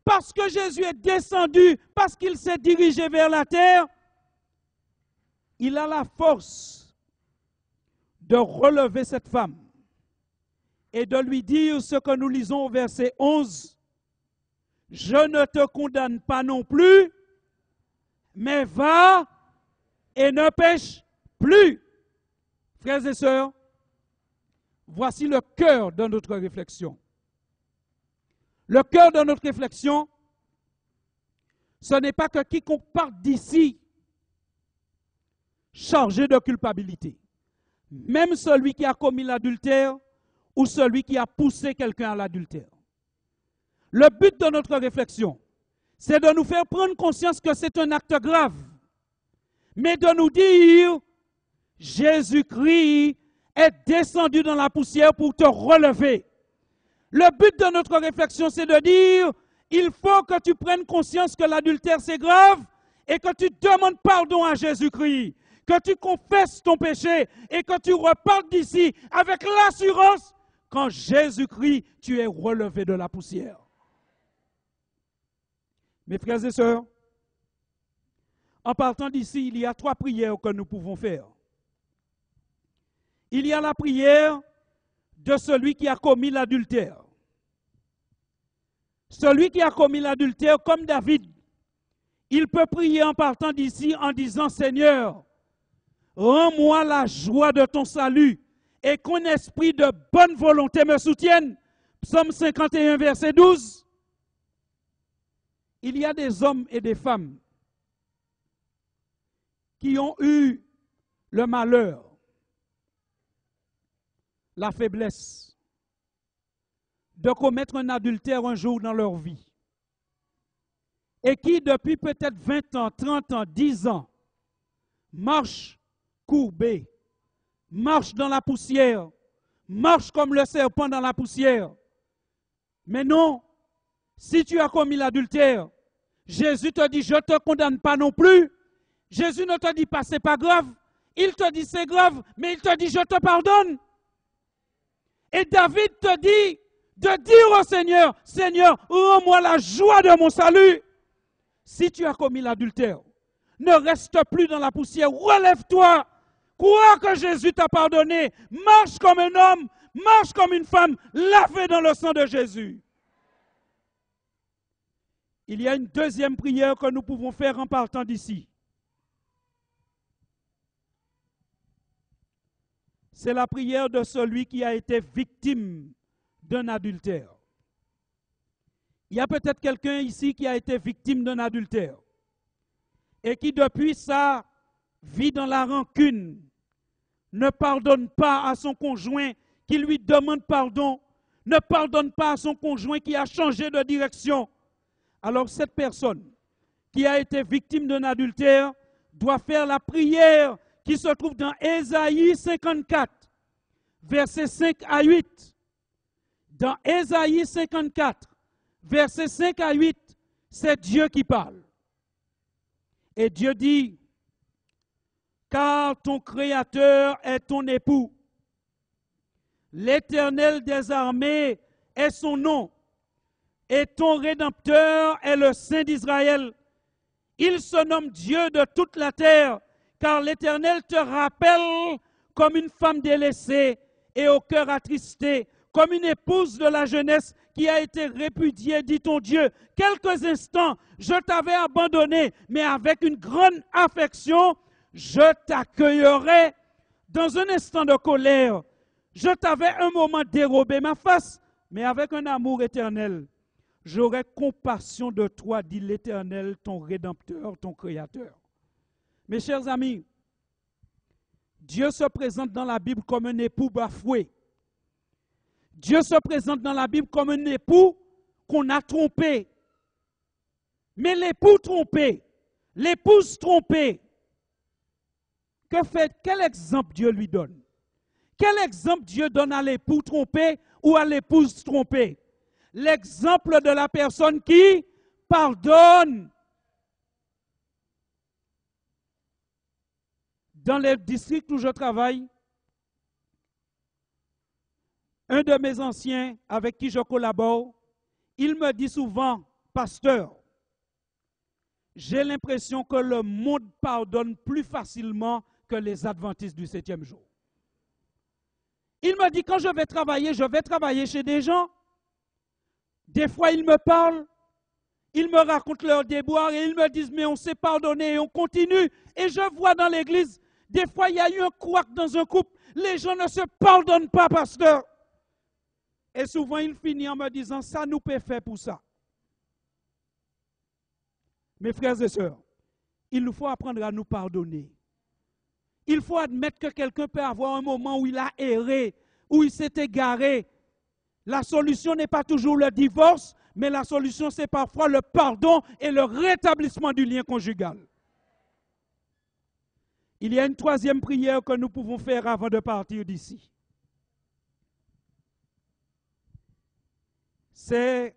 Speaker 1: Parce que Jésus est descendu, parce qu'il s'est dirigé vers la terre, il a la force de relever cette femme et de lui dire ce que nous lisons au verset 11. Je ne te condamne pas non plus, mais va et ne pêche plus. Frères et sœurs, voici le cœur de notre réflexion. Le cœur de notre réflexion, ce n'est pas que quiconque parte d'ici chargé de culpabilité. Même celui qui a commis l'adultère ou celui qui a poussé quelqu'un à l'adultère. Le but de notre réflexion, c'est de nous faire prendre conscience que c'est un acte grave, mais de nous dire, Jésus-Christ est descendu dans la poussière pour te relever. Le but de notre réflexion, c'est de dire, il faut que tu prennes conscience que l'adultère, c'est grave, et que tu demandes pardon à Jésus-Christ, que tu confesses ton péché, et que tu repartes d'ici avec l'assurance qu'en Jésus-Christ, tu es relevé de la poussière. Mes frères et sœurs, en partant d'ici, il y a 3 prières que nous pouvons faire. Il y a la prière de celui qui a commis l'adultère. Celui qui a commis l'adultère, comme David, il peut prier en partant d'ici en disant, Seigneur, rends-moi la joie de ton salut et qu'un esprit de bonne volonté me soutienne. Psaume 51, verset 12. Il y a des hommes et des femmes qui ont eu le malheur, la faiblesse de commettre un adultère un jour dans leur vie. Et qui, depuis peut-être 20 ans, 30 ans, 10 ans, marchent courbés, marchent dans la poussière, marchent comme le serpent dans la poussière. Mais non, si tu as commis l'adultère, Jésus te dit, je ne te condamne pas non plus. Jésus ne te dit pas, c'est pas grave. Il te dit, c'est grave, mais il te dit, je te pardonne. Et David te dit de dire au Seigneur, Seigneur, rends-moi la joie de mon salut. Si tu as commis l'adultère, ne reste plus dans la poussière, relève-toi. Crois que Jésus t'a pardonné. Marche comme un homme, marche comme une femme, lavé dans le sang de Jésus. Il y a une deuxième prière que nous pouvons faire en partant d'ici. C'est la prière de celui qui a été victime d'un adultère. Il y a peut-être quelqu'un ici qui a été victime d'un adultère et qui depuis ça vit dans la rancune, ne pardonne pas à son conjoint qui lui demande pardon, ne pardonne pas à son conjoint qui a changé de direction. Alors cette personne qui a été victime d'un adultère doit faire la prière qui se trouve dans Ésaïe 54, versets 5 à 8. Dans Ésaïe 54, versets 5 à 8, c'est Dieu qui parle. Et Dieu dit, car ton Créateur est ton époux. L'Éternel des armées est son nom. Et ton Rédempteur est le Saint d'Israël. Il se nomme Dieu de toute la terre, car l'Éternel te rappelle comme une femme délaissée et au cœur attristé, comme une épouse de la jeunesse qui a été répudiée, dit ton Dieu. Quelques instants, je t'avais abandonné, mais avec une grande affection, je t'accueillerai. Dans un instant de colère, je t'avais un moment dérobé ma face, mais avec un amour éternel, j'aurai compassion de toi, dit l'Éternel, ton Rédempteur, ton Créateur. Mes chers amis, Dieu se présente dans la Bible comme un époux bafoué. Dieu se présente dans la Bible comme un époux qu'on a trompé. Mais l'époux trompé, l'épouse trompée, quel exemple Dieu lui donne? Quel exemple Dieu donne à l'époux trompé ou à l'épouse trompée? L'exemple de la personne qui pardonne. Dans les districts où je travaille, un de mes anciens avec qui je collabore, il me dit souvent, pasteur, j'ai l'impression que le monde pardonne plus facilement que les adventistes du 7e jour. Il me dit, quand je vais travailler chez des gens. Des fois, ils me parlent, ils me racontent leurs déboires et ils me disent, mais on s'est pardonné et on continue. Et je vois dans l'église, des fois, il y a eu un couac dans un couple. Les gens ne se pardonnent pas, pasteur. Et souvent, il finit en me disant, ça nous peut faire pour ça. Mes frères et sœurs, il nous faut apprendre à nous pardonner. Il faut admettre que quelqu'un peut avoir un moment où il a erré, où il s'est égaré. La solution n'est pas toujours le divorce, mais la solution, c'est parfois le pardon et le rétablissement du lien conjugal. Il y a une troisième prière que nous pouvons faire avant de partir d'ici. C'est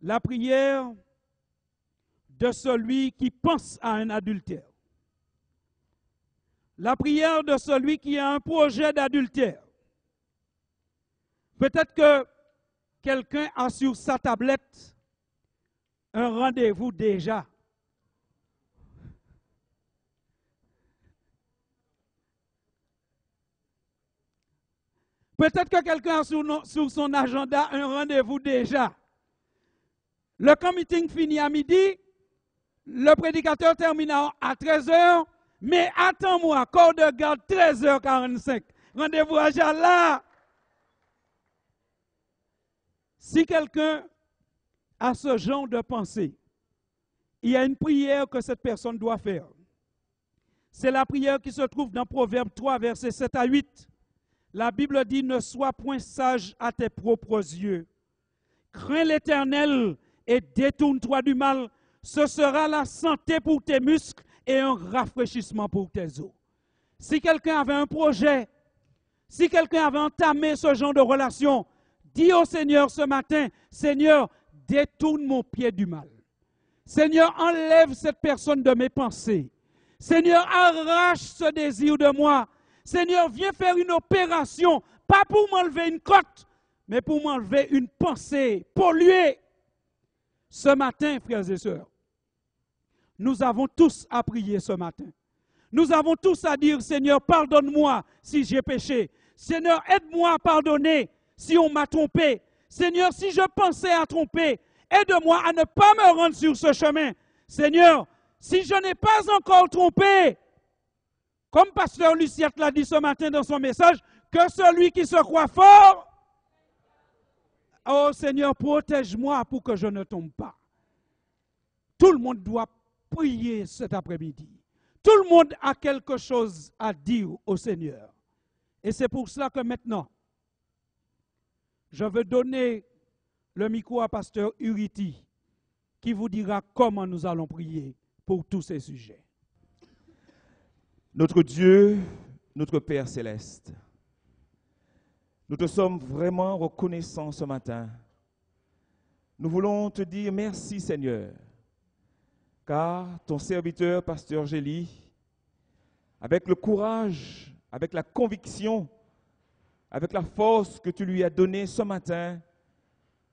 Speaker 1: la prière de celui qui pense à un adultère. La prière de celui qui a un projet d'adultère. Peut-être que quelqu'un a sur sa tablette un rendez-vous déjà. Peut-être que quelqu'un a sur son agenda un rendez-vous déjà. Le camp meeting finit à midi. Le prédicateur termine à 13h. Mais attends-moi, corps de garde 13h45. Rendez-vous à Jala. Si quelqu'un a ce genre de pensée, il y a une prière que cette personne doit faire. C'est la prière qui se trouve dans Proverbe 3, versets 7 à 8. La Bible dit, ne sois point sage à tes propres yeux. Crains l'Éternel et détourne-toi du mal. Ce sera la santé pour tes muscles et un rafraîchissement pour tes os. Si quelqu'un avait un projet, si quelqu'un avait entamé ce genre de relation, dis au Seigneur ce matin, Seigneur, détourne mon pied du mal. Seigneur, enlève cette personne de mes pensées. Seigneur, arrache ce désir de moi. Seigneur, viens faire une opération, pas pour m'enlever une côte, mais pour m'enlever une pensée polluée. Ce matin, frères et sœurs, nous avons tous à prier ce matin. Nous avons tous à dire, Seigneur, pardonne-moi si j'ai péché. Seigneur, aide-moi à pardonner si on m'a trompé. Seigneur, si je pensais à tromper, aide-moi à ne pas me rendre sur ce chemin. Seigneur, si je n'ai pas encore trompé, comme pasteur Luciette l'a dit ce matin dans son message, que celui qui se croit fort, oh Seigneur, protège-moi pour que je ne tombe pas. Tout le monde doit prier cet après-midi. Tout le monde a quelque chose à dire au Seigneur. Et c'est pour cela que maintenant, je veux donner le micro à pasteur Uriti, qui vous dira comment nous allons prier pour tous ces sujets.
Speaker 2: Notre Dieu, notre Père céleste, nous te sommes vraiment reconnaissants ce matin. Nous voulons te dire merci Seigneur, car ton serviteur, pasteur Gély, avec le courage, avec la conviction, avec la force que tu lui as donnée ce matin,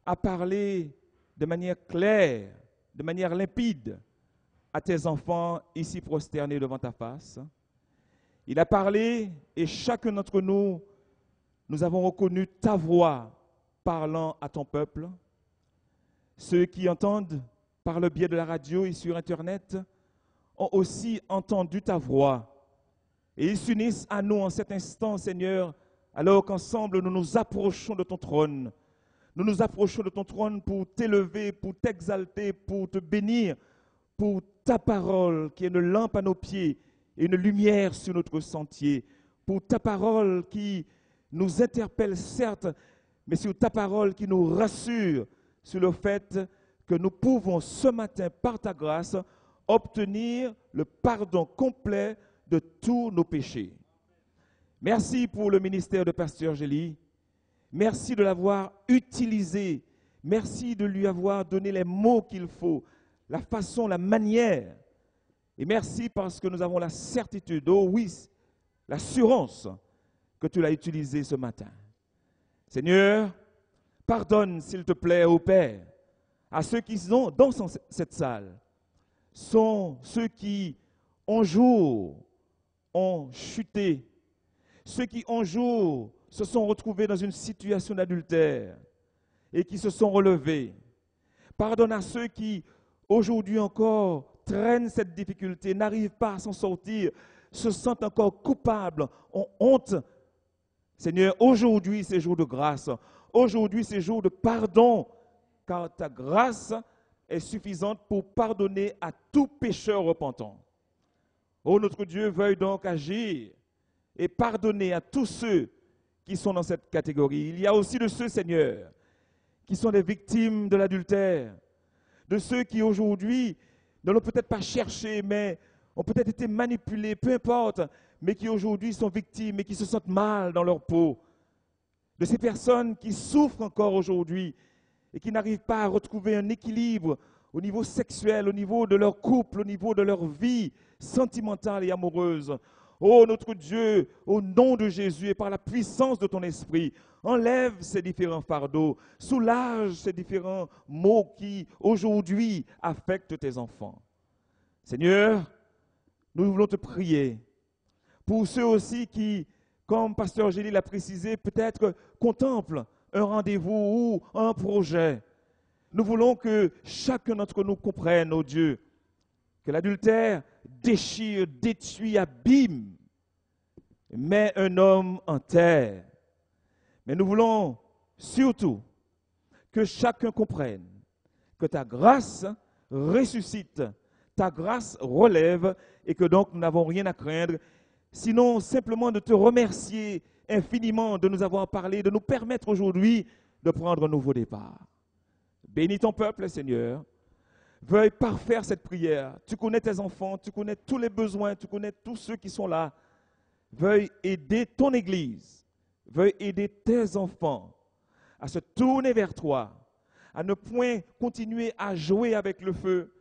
Speaker 2: a parlé de manière claire, de manière limpide à tes enfants ici prosternés devant ta face. Il a parlé et chacun d'entre nous, nous avons reconnu ta voix parlant à ton peuple. Ceux qui entendent par le biais de la radio et sur Internet ont aussi entendu ta voix. Et ils s'unissent à nous en cet instant, Seigneur, alors qu'ensemble nous nous approchons de ton trône. Nous nous approchons de ton trône pour t'élever, pour t'exalter, pour te bénir, pour ta parole qui est une lampe à nos pieds et une lumière sur notre sentier, pour ta parole qui nous interpelle certes, mais sur ta parole qui nous rassure sur le fait que nous pouvons ce matin, par ta grâce, obtenir le pardon complet de tous nos péchés. Merci pour le ministère de pasteur Gély. Merci de l'avoir utilisé. Merci de lui avoir donné les mots qu'il faut, la façon, la manière. Et merci parce que nous avons la certitude, oh oui, l'assurance que tu l'as utilisé ce matin. Seigneur, pardonne s'il te plaît, ô Père, à ceux qui sont dans cette salle, sont ceux qui un jour ont chuté, ceux qui un jour se sont retrouvés dans une situation d'adultère et qui se sont relevés. Pardonne à ceux qui aujourd'hui encore traînent cette difficulté, n'arrivent pas à s'en sortir, se sentent encore coupables, ont honte. Seigneur, aujourd'hui c'est jour de grâce, aujourd'hui c'est jour de pardon, car ta grâce est suffisante pour pardonner à tout pécheur repentant. Oh, notre Dieu, veuille donc agir et pardonner à tous ceux qui sont dans cette catégorie. Il y a aussi de ceux, Seigneur, qui sont des victimes de l'adultère, de ceux qui aujourd'hui ne l'ont peut-être pas cherché, mais ont peut-être été manipulés, peu importe, mais qui aujourd'hui sont victimes et qui se sentent mal dans leur peau. De ces personnes qui souffrent encore aujourd'hui et qui n'arrivent pas à retrouver un équilibre au niveau sexuel, au niveau de leur couple, au niveau de leur vie sentimentale et amoureuse. Oh notre Dieu, au nom de Jésus et par la puissance de ton esprit, enlève ces différents fardeaux, soulage ces différents maux qui aujourd'hui affectent tes enfants. Seigneur, nous voulons te prier pour ceux aussi qui, comme pasteur Gély l'a précisé, peut-être contemplent un rendez-vous ou un projet. Nous voulons que chacun d'entre nous comprenne, ô Dieu, que l'adultère déchire, détruit, abîme, met un homme en terre. Mais nous voulons surtout que chacun comprenne que ta grâce ressuscite, ta grâce relève et que donc nous n'avons rien à craindre, sinon simplement de te remercier infiniment de nous avoir parlé, de nous permettre aujourd'hui de prendre un nouveau départ. Bénis ton peuple, Seigneur. Veuille parfaire cette prière. Tu connais tes enfants, tu connais tous les besoins, tu connais tous ceux qui sont là. Veuille aider ton Église, veuille aider tes enfants à se tourner vers toi, à ne point continuer à jouer avec le feu,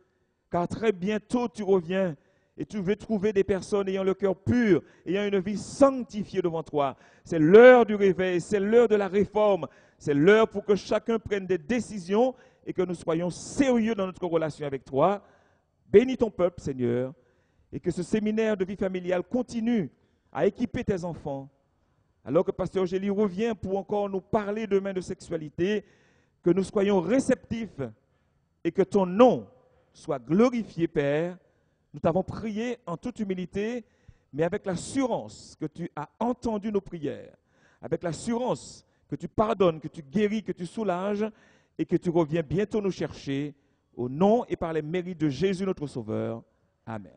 Speaker 2: car très bientôt tu reviens et tu veux trouver des personnes ayant le cœur pur, ayant une vie sanctifiée devant toi. C'est l'heure du réveil, c'est l'heure de la réforme, c'est l'heure pour que chacun prenne des décisions et que nous soyons sérieux dans notre relation avec toi. Bénis ton peuple, Seigneur, et que ce séminaire de vie familiale continue à équiper tes enfants. Alors que Pasteur Gély revient pour encore nous parler demain de sexualité, que nous soyons réceptifs et que ton nom soit glorifié, Père. Nous t'avons prié en toute humilité, mais avec l'assurance que tu as entendu nos prières, avec l'assurance que tu pardonnes, que tu guéris, que tu soulages et que tu reviens bientôt nous chercher, au nom et par les mérites de Jésus notre Sauveur. Amen.